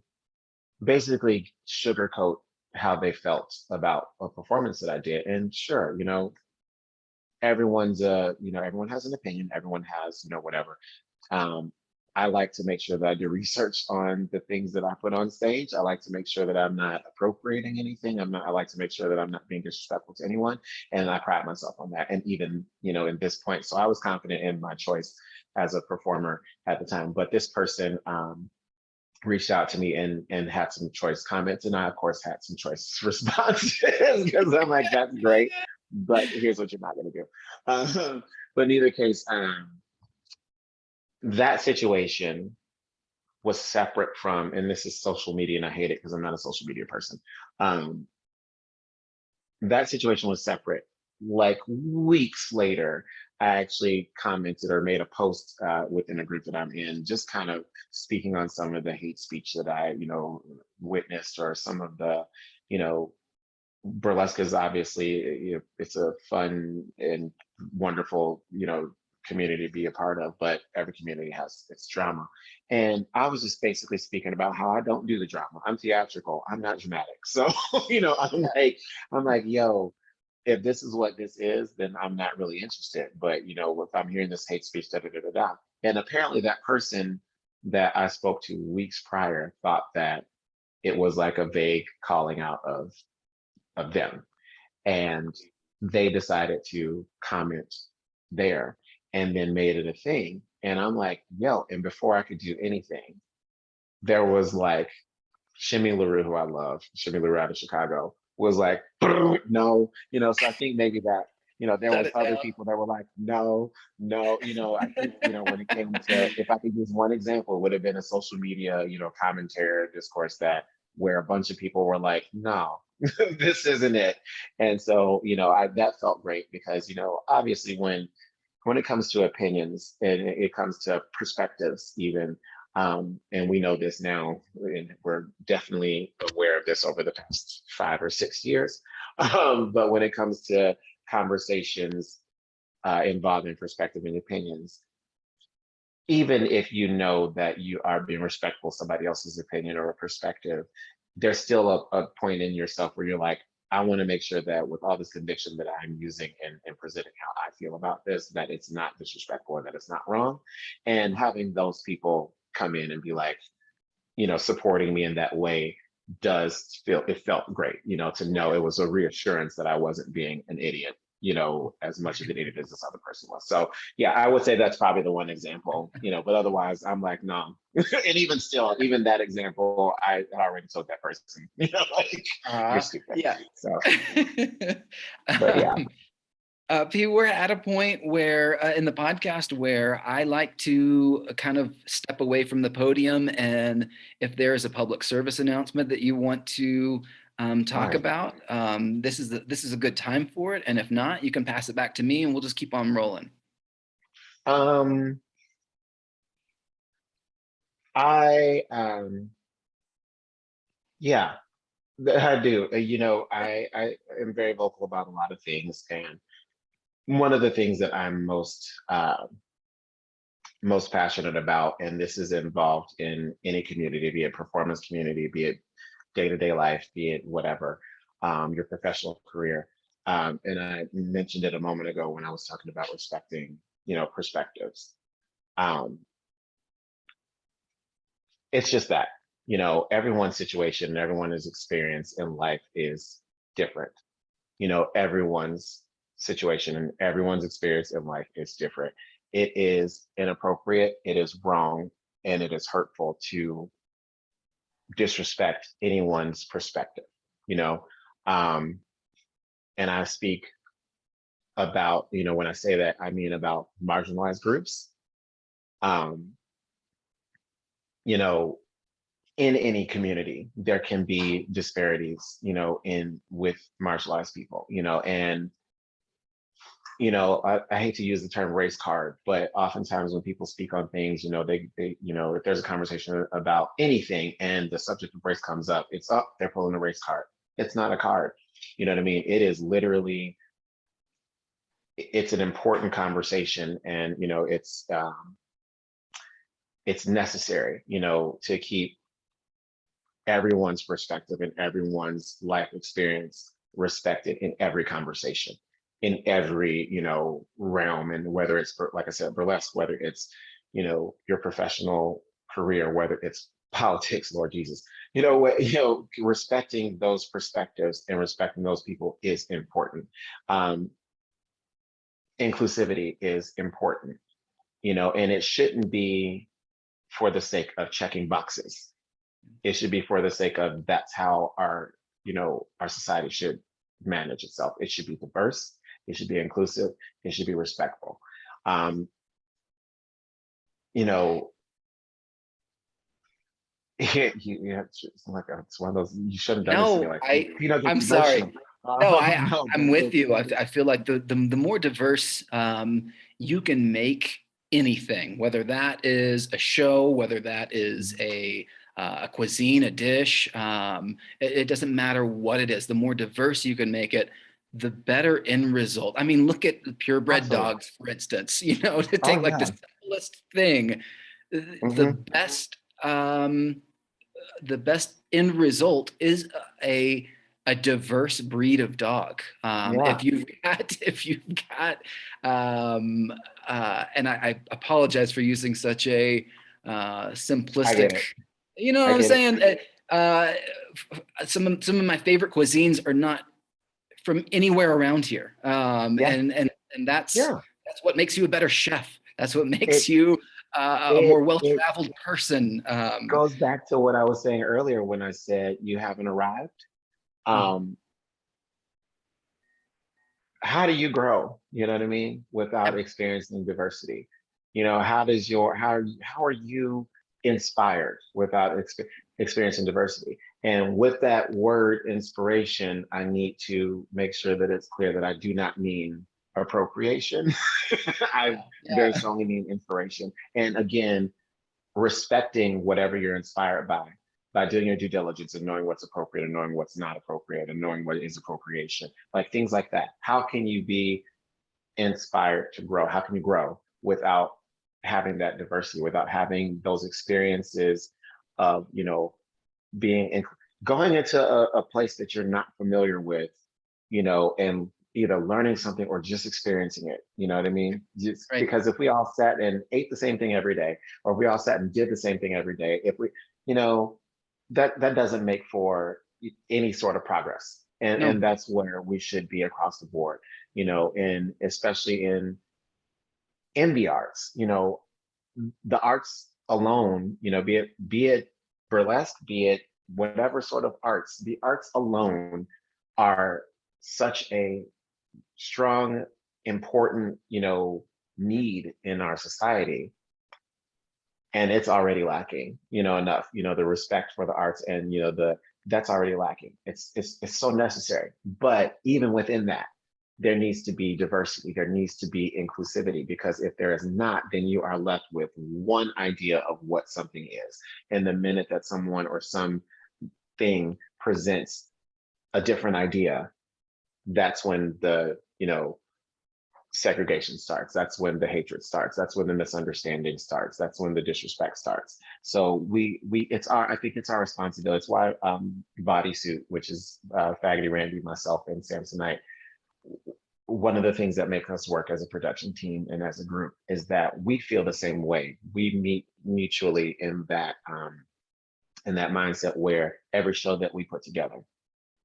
basically sugarcoat how they felt about a performance that I did. And sure, everyone has an opinion, everyone has, whatever. Um, I like to make sure that I do research on the things that I put on stage. I like to make sure that I'm not appropriating anything. I like to make sure that I'm not being disrespectful to anyone. And I pride myself on that. And even, in this point, so I was confident in my choice as a performer at the time. But this person reached out to me and had some choice comments. And I, of course, had some choice responses because I'm like, that's great. But here's what you're not going to do. But in either case, that situation was separate from, and this is social media, and I hate it because I'm not a social media person. Um, that situation was separate. Like weeks later, I actually commented or made a post within a group that I'm in, just kind of speaking on some of the hate speech that I, witnessed, or some of the, you know, burlesque is obviously, it's a fun and wonderful, community to be a part of, but every community has its drama. And I was just basically speaking about how I don't do the drama. I'm theatrical. I'm not dramatic. So, I'm like, yo, if this is what this is, then I'm not really interested. But if I'm hearing this hate speech, da da da da da. And apparently that person that I spoke to weeks prior thought that it was like a vague calling out of them. And they decided to comment there and then made it a thing. And I'm like, yo, and before I could do anything, there was like Shimmy LaRue, who I love, Shimmy LaRue out of Chicago, was like, no, so I think maybe that, there Shut was it other down. people that were like, no, no, I think, when it came to, if I could use one example, it would have been a social media, commentary discourse that where a bunch of people were like, no, this isn't it. And so, that felt great because, obviously when it comes to opinions and it comes to perspectives, even, and we know this now, and we're definitely aware of this over the past 5 or 6 years. But when it comes to conversations involving perspective and opinions, even if you know that you are being respectful of somebody else's opinion or a perspective, there's still a point in yourself where you're like, I want to make sure that with all this conviction that I'm using and presenting how I feel about this, that it's not disrespectful or that it's not wrong. And having those people come in and be like, supporting me in that way it felt great, to know it was a reassurance that I wasn't being an idiot, as much of an idiot as this other person was. So yeah, I would say that's probably the one example, but otherwise I'm like, no. And even still, even that example, I had already told that person, like, you're stupid. Yeah. So, but yeah. P, we're at a point where in the podcast where I like to kind of step away from the podium, and if there is a public service announcement that you want to All talk right. about, this is a good time for it. And if not, you can pass it back to me, and we'll just keep on rolling. Um, I yeah, I do. I am very vocal about a lot of things, and one of the things that I'm most passionate about, and this is involved in any community, be it performance community, be it day-to-day life, be it whatever, your professional career. And I mentioned it a moment ago when I was talking about respecting, perspectives. Um, it's just that, everyone's situation and everyone's experience in life is different. Everyone's situation and everyone's experience in life is different. It is inappropriate, it is wrong, and it is hurtful to disrespect anyone's perspective, you know. Um, and I speak about, when I say that, I mean about marginalized groups. Um, you know, in any community, there can be disparities, in with marginalized people, and I hate to use the term race card, but oftentimes when people speak on things, if there's a conversation about anything and the subject of race comes up, it's up, they're pulling a race card. It's not a card. You know what I mean? It is literally, it's an important conversation, and it's necessary, to keep everyone's perspective and everyone's life experience respected in every conversation, in every realm. And whether it's, like I said, burlesque, whether it's your professional career, whether it's politics, Lord Jesus, respecting those perspectives and respecting those people is important. Inclusivity is important, and it shouldn't be for the sake of checking boxes. It should be for the sake of, that's how our society should manage itself. It should be diverse, it should be inclusive, it should be respectful. You know, it's like it's one of those, you shouldn't have done this to me, No, like, I'm it's sorry. emotional. No, No, I'm but with you. I feel like the more diverse you can make anything, whether that is a show, whether that is a cuisine, a dish, it doesn't matter what it is. The more diverse you can make it, the better end result. I mean, look at the purebred absolutely. dogs, for instance. To Oh take like the yeah. simplest thing, the Hmm. best the best end result is a diverse breed of dog. Yeah, If you've got and I apologize for using such a I get simplistic, it. you know I what I'm get it. saying? Some of my favorite cuisines are not from anywhere around here, Yeah, and yeah. that's what makes you a better chef. That's what makes It you a more it well-traveled person. goes back to what I was saying earlier when I said you haven't arrived. Mhm. Um, how do you grow? You know what I mean? Without Yep. experiencing diversity. How are you inspired without experiencing diversity? And with that word inspiration, I need to make sure that it's clear that I do not mean appropriation. I very Yeah. strongly mean inspiration. And again, respecting whatever you're inspired by doing your due diligence and knowing what's appropriate and knowing what's not appropriate and knowing what is appropriation, like things like that. How can you be inspired to grow? How can you grow without having that diversity, without having those experiences of, being in, going into a place that you're not familiar with, and either learning something or just experiencing it. You know what I mean? Just Right. because if we all sat and ate the same thing every day, or if we all sat and did the same thing every day, if we, you know, that doesn't make for any sort of progress. And No. that's where we should be across the board, and especially in the arts, the arts alone, be it burlesque, be it whatever sort of arts, the arts alone are such a strong, important, need in our society. And it's already lacking, enough, the respect for the arts and, that's already lacking. It's so necessary. But even within that, there needs to be diversity, there needs to be inclusivity, because if there is not, then you are left with one idea of what something is. And the minute that someone or something presents a different idea, that's when the, segregation starts. That's when the hatred starts. That's when the misunderstanding starts. That's when the disrespect starts. So I think it's our responsibility. It's why Bodysuit, which is Faggoty Randy, myself, and Samsonite, one of the things that make us work as a production team and as a group is that we feel the same way. We meet mutually in that mindset where every show that we put together,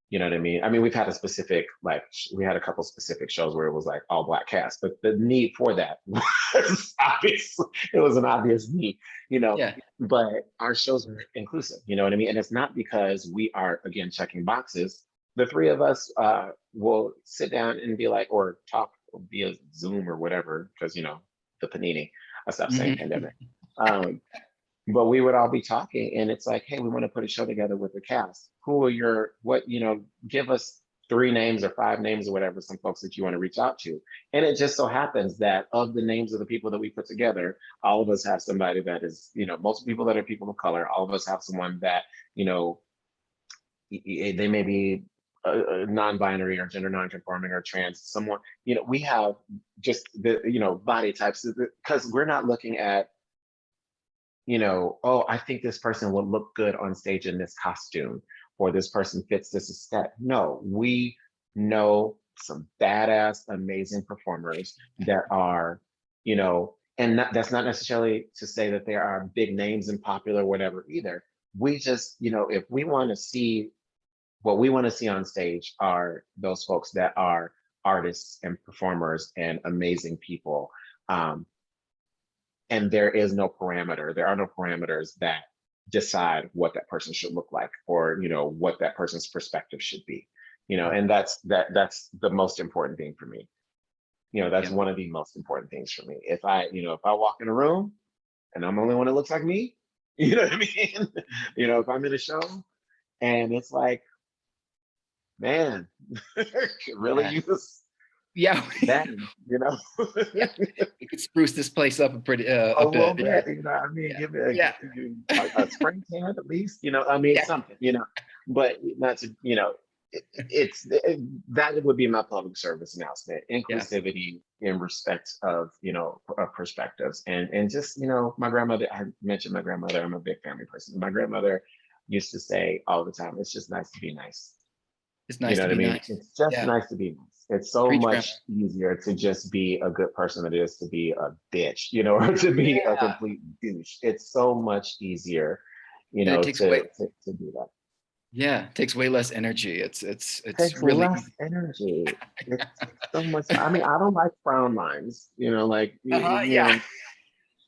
you know what I mean? I mean, we've had a specific, like, we had a couple specific shows where it was like all Black cast, but the need for that was obvious. It was an obvious need, you know, Yeah. but our shows are inclusive, you know what I mean? And it's not because we are, again, checking boxes. The three of us will sit down and be like, or talk via Zoom or whatever, because, you know, the panini, I stopped saying Mhm. pandemic. Um, but we would all be talking and it's like, hey, we want to put a show together with the cast. Who are your, what, you know, give us 3 names or 5 names or whatever, some folks that you want to reach out to. And it just so happens that of the names of the people that we put together, all of us have somebody that is, you know, most people that are people of color, all of us have someone that, you know, they may be non-binary or gender non-conforming or trans, someone, you know, we have just the, you know, body types, because we're not looking at, you know, oh, I think this person will look good on stage in this costume, or this person fits this aesthetic. No, we know some badass, amazing performers that are, you know, and that's not necessarily to say that there are big names and popular, whatever either. We just, you know, if we want to see what we want to see on stage are those folks that are artists and performers and amazing people. Um, and there is no parameter, there are no parameters that decide what that person should look like, or, you know, what that person's perspective should be, you know. And that's the most important thing for me, you know. That's Yeah. one of the most important things for me. If I, you know, if I walk in a room and I'm the only one that looks like me, you know what I mean? You know, if I'm in a show and it's like, man, could really Yeah. use Yeah. Ben, you know. Yeah. We could spruce this place up A a little bit. Yeah. bit, you know, I mean, Yeah. give me Yeah. a spray tan at least, you know, I mean, Yeah. something, you know, but not to, you know, that would be my public service announcement, Yeah. inclusivity in respect of, you know, perspectives. And just, you know, my grandmother, I mentioned my grandmother, I'm a big family person. My grandmother used to say all the time, it's just nice to be nice. It's You nice know to what I be mean? nice. It's just Yeah. nice to be nice. It's so Preach, grandma. much easier to just be a good person than it is to be a bitch, you know, or to be a Yeah. complete douche. It's so much easier, you And it know, takes way, to do that. yeah, it takes way less energy. It It's takes really less easy. energy. It takes so much. I mean, I don't like frown lines, you know, like you Yeah. know,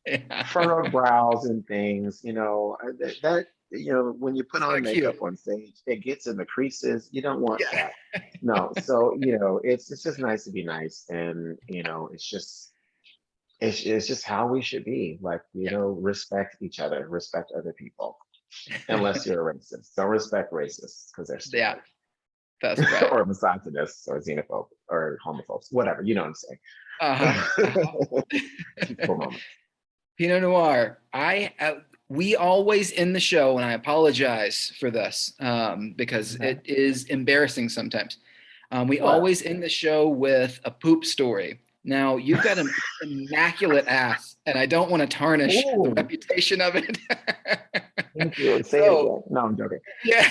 Yeah. furrowed brows and things, you know, that, you know, when you put It's on not makeup cute. on stage, it gets in the creases. You don't want Yeah. that. No, so you know, it's just nice to be nice, and you know, it's just how we should be. Like, you know, respect each other, respect other people, unless you're a racist. Don't respect racists because they're Yeah, stupid, that's right. or misogynists, or xenophobe, or homophobes, whatever. You know what Uh-huh. I'm saying? Teachable moment. Pinot Noir. We always end the show, and I apologize for this because Okay. it is embarrassing sometimes. We What? always end the show with a poop story. Now, you've got an immaculate ass, and I don't want to tarnish the Ooh, reputation of it. thank you. Say it So, again. No, I'm joking. yeah.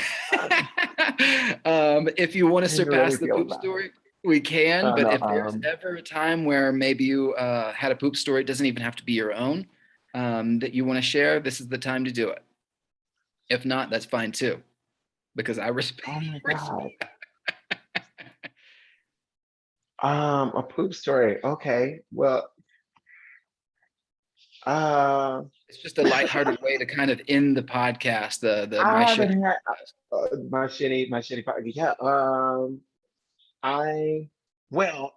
Um, If you want to how do you really surpass the feel poop about it? story, we can. But No, if there's ever a time where maybe you had a poop story, it doesn't even have to be your own, that you want to share, this is the time to do it. If not, that's fine too, because I respect. oh my God. A poop story. Okay. Well, uh, It's just a lighthearted way to kind of end the podcast. The I my shit. haven't had my shitty part. Yeah. I, well,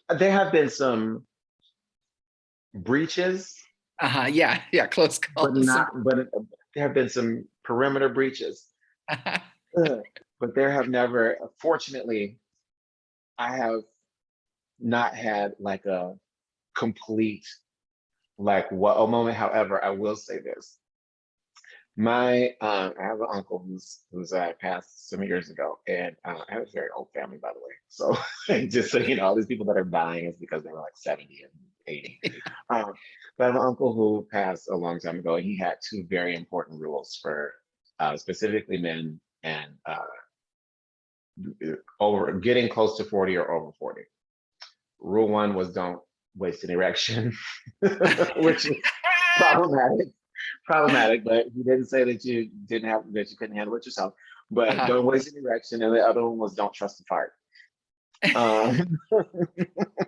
there have been some breaches, Yeah, yeah, close but calls. not, but there have been some perimeter breaches. Ugh. But there have never, fortunately, I have not had like a complete, like, what a moment. However, I will say this. My I have an uncle who's passed some years ago, and I have a very old family, by the way. So just so you know, all these people that are dying is because they were like 70 and 80. Um, but I have an uncle who passed a long time ago, and he had two very important rules for specifically men and over getting close to 40 or over 40. Rule one was don't waste an erection, which is problematic. Problematic, but he didn't say that you didn't have that you couldn't handle it yourself. But Uh-huh. don't waste an erection, and the other one was don't trust the fart. Um,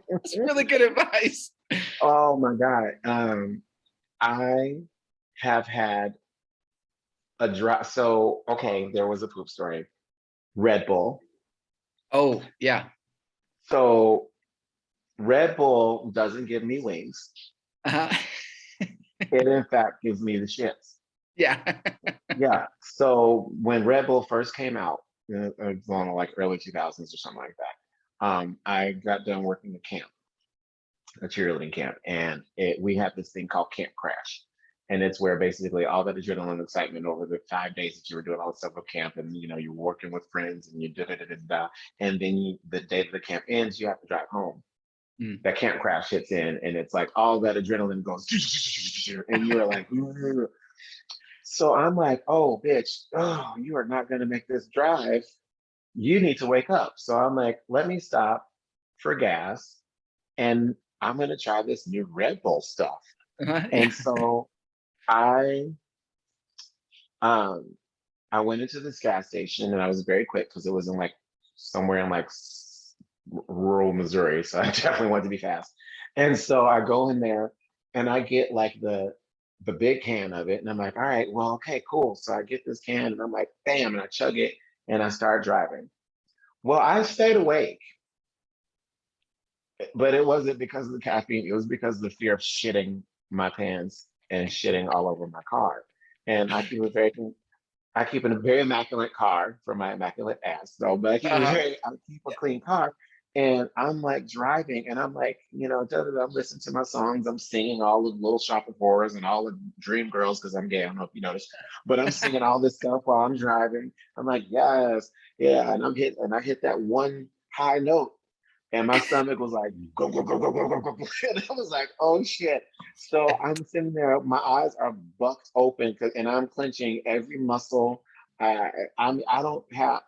That's really good advice. oh my God. I have had a dry. So okay, there was a poop story. Red Bull. Oh, yeah. So Red Bull doesn't give me wings. Uh-huh. It in fact gives me the shits. Yeah. Yeah. So when Red Bull first came out, it was on like early 2000s or something like that. I got done working at camp, a cheerleading camp, and we had this thing called Camp Crash. And it's where basically all that adrenaline and excitement over the 5 days that you were doing all the stuff with camp, and you're working with friends, and you da da da da da, and then the day that the camp ends, you have to drive home. Mm. That Camp Crash hits in, and it's like all that adrenaline goes, and you're like, "Ugh." So I'm like, oh, bitch, oh, you are not going to make this drive. You need to wake up. So I'm like, let me stop for gas and I'm going to try this new Red Bull stuff. Uh-huh. And Yeah. so I, um, I went into this gas station and I was very quick because it was in like somewhere in like rural Missouri. So I definitely wanted to be fast. And so I go in there and I get like the big can of it. And I'm like, all right, well, okay, cool. So I get this can and I'm like, bam, and I chug it and I start driving. Well, I stayed awake, but it wasn't because of the caffeine. It was because of the fear of shitting my pants and shitting all over my car. And I keep a very immaculate car for my immaculate ass. So, but Uh-huh. I keep a clean car. And I'm like driving and I'm like, I'm listening to my songs. I'm singing all the Little Shop of Horrors and all the Dream Girls because I'm gay. I don't know if you noticed, but I'm singing all this stuff while I'm driving. I'm like, yes, yeah. And I hit that one high note and my stomach was like, go, go, go, go, go, go, go, go. And I was like, oh shit. So I'm sitting there, my eyes are bucked open and I'm clenching every muscle. I don't have,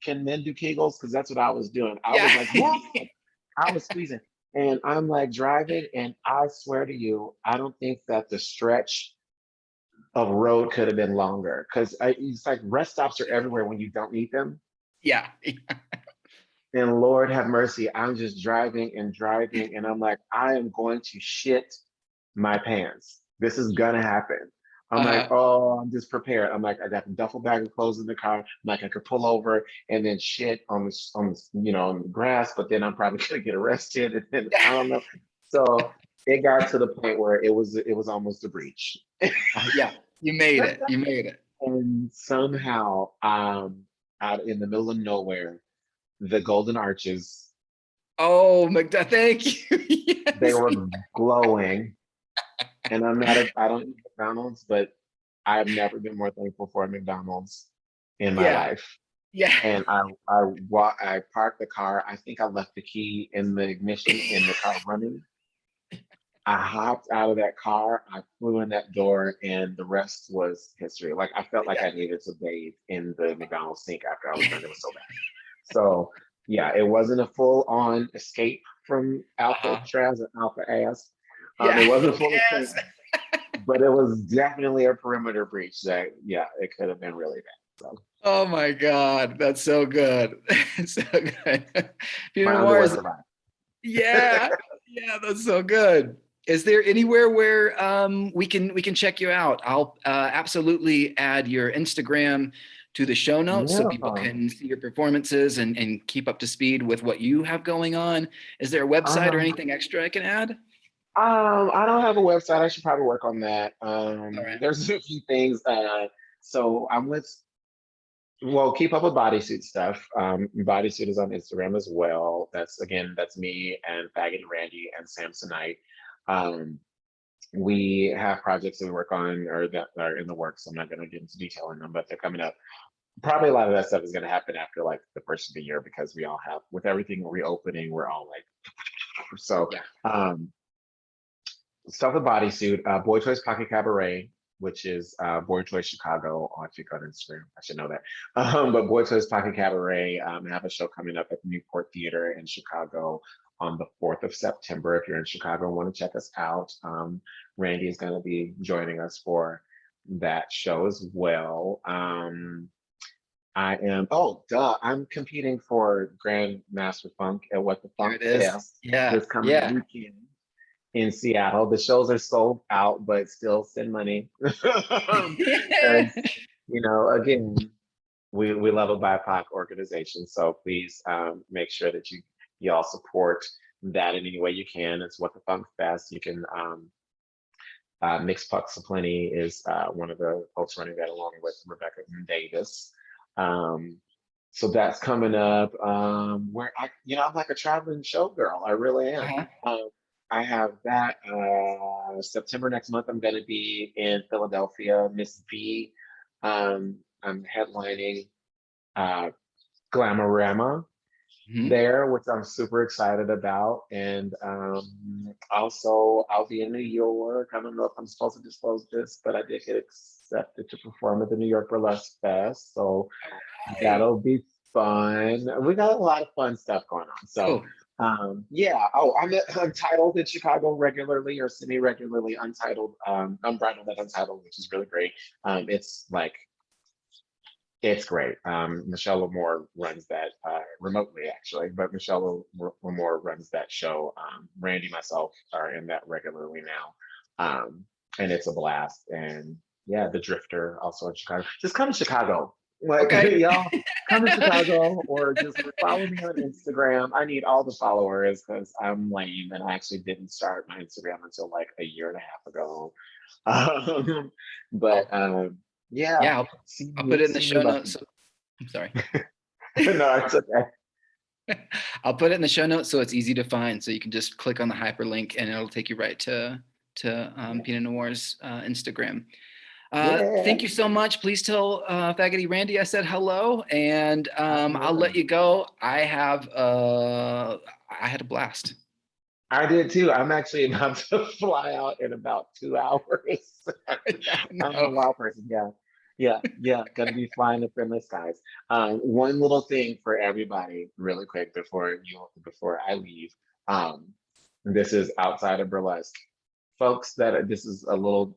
can men do Kegels? Because that's what I was doing. I was Yeah. like, whoa, I was squeezing. And I'm like driving, and I swear to you, I don't think that the stretch of road could have been longer because it's like rest stops are everywhere when you don't need them. Yeah. And Lord have mercy, I'm just driving and driving, and I'm like, I am going to shit my pants. This is gonna happen. I'm like, Uh-huh. oh, I'm just prepared. I'm like, I got the duffel bag of clothes in the car. I'm like, I could pull over and then shit on the grass, but then I'm probably gonna get arrested, and then I don't know. So it got to the point where it was almost a breach, Yeah. You made it. You made it. and somehow, out in the middle of nowhere, the Golden Arches, Oh, McDuck, thank you. they Yes. were glowing. And I don't eat McDonald's, but I've never been more thankful for a McDonald's in my Yeah. life. Yeah. And I parked the car. I think I left the key in the ignition in the car running. I hopped out of that car. I flew in that door, and the rest was history. Like I felt like Yeah. I needed to bathe in the McDonald's sink after I was done. It was so bad. So yeah, it wasn't a full on escape from Uh-huh. Alcatraz or Alpha ass. Yeah. It wasn't a full escape, Yes. but it was definitely a perimeter breach that, yeah, it could have been really bad. So Oh my God. That's so good. So good. my P.No Noire underwear is, survived. yeah. Yeah, that's so good. Is there anywhere where we can check you out? I'll absolutely add your Instagram to the show notes so Yeah. people can see your performances and keep up to speed with what you have going on. Is there a website or Um, anything extra I can add? I don't have a website. I should probably work on that. All right. There's a few things. So I'm with, well, keep up with bodysuit stuff. Bodysuit is on Instagram as well. That's me and Faggot and Randy and Samsonite. Um, we have projects that we work on or that are in the works. I'm not going to get into detail on them, but they're coming up. Probably a lot of that stuff is going to happen after like the first of the year because we all have, with everything reopening, we're all like, so Yeah. um, stuff with bodysuit, Boy Choice Pocket Cabaret. which is Boy Toy Chicago on if you go to Instagram. I should know that. But Boy Toy's Pocket Cabaret have a show coming up at the Newport Theater in Chicago on the 4th of September. If you're in Chicago and want to check us out, Randy is going to be joining us for that show as well. I am, oh, duh, I'm competing for Grand Master Funk at What the There Funk it is. Fest Yeah. this coming Yeah. weekend in Seattle. The shows are sold out, but still send money. Because, again, we love a BIPOC organization. So please make sure that y'all support that in any way you can. It's What the Funk Fest. You can, Mixed Pucks Aplenty is one of the folks running that along with Rebecca Davis. So that's coming up. Where I'm like a traveling showgirl. I really am. Uh-huh. I have that September next month. I'm going to be in Philadelphia. Miss V. I'm headlining Glamorama there, which I'm super excited about. And also, I'll be in New York. I don't know if I'm supposed to disclose this, but I did get accepted to perform at the New York Burlesque Fest. So that'll be fun. We got a lot of fun stuff going on. So, yeah. Oh, I'm Untitled in Chicago regularly or semi-regularly. Untitled, Unbridled at Untitled, which is really great. It's great. Michelle Lamore runs that remotely, actually, but Michelle Lamore runs that show. Randy, myself are in that regularly now, and it's a blast. And yeah, The Drifter also in Chicago. Just come to Chicago, like y'all. Come to Chicago, or just follow me on Instagram. I need all the followers because I'm lame, and I actually didn't start my Instagram until like a year and a half ago. But yeah. Yeah, I'll put it in the show notes. I'm sorry. No, it's okay. I'll put it in the show notes so it's easy to find. So you can just click on the hyperlink and it'll take you right to P.No Noire's Instagram. Thank you so much. Please tell Faggoty Randy I said hello, and I'll let you go. I had a blast. I did too. I'm actually about to fly out in about 2 hours. I'm a wild person. Yeah. Gonna be flying to friendly skies. One little thing for everybody, really quick, before I leave. This is outside of burlesque. Folks, this is a little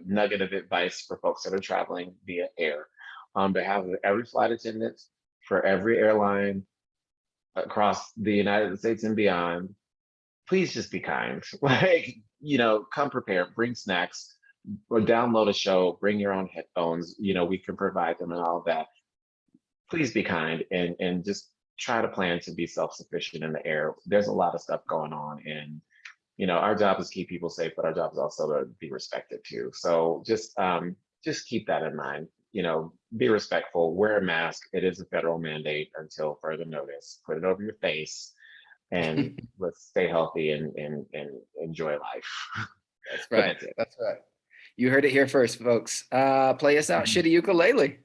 nugget of advice for folks that are traveling via air. On behalf of every flight attendant for every airline across the United States and beyond, please just be kind. Come prepared, bring snacks, or download a show, bring your own headphones. We can provide them and all of that. Please be kind and just try to plan to be self-sufficient in the air. There's a lot of stuff going on, and our job is to keep people safe, but our job is also to be respected too. So just keep that in mind. Be respectful, wear a mask. It is a federal mandate until further notice. Put it over your face. And let's stay healthy and enjoy life. That's right. That's right. You heard it here first, folks. Play us out, Shity Ukulele.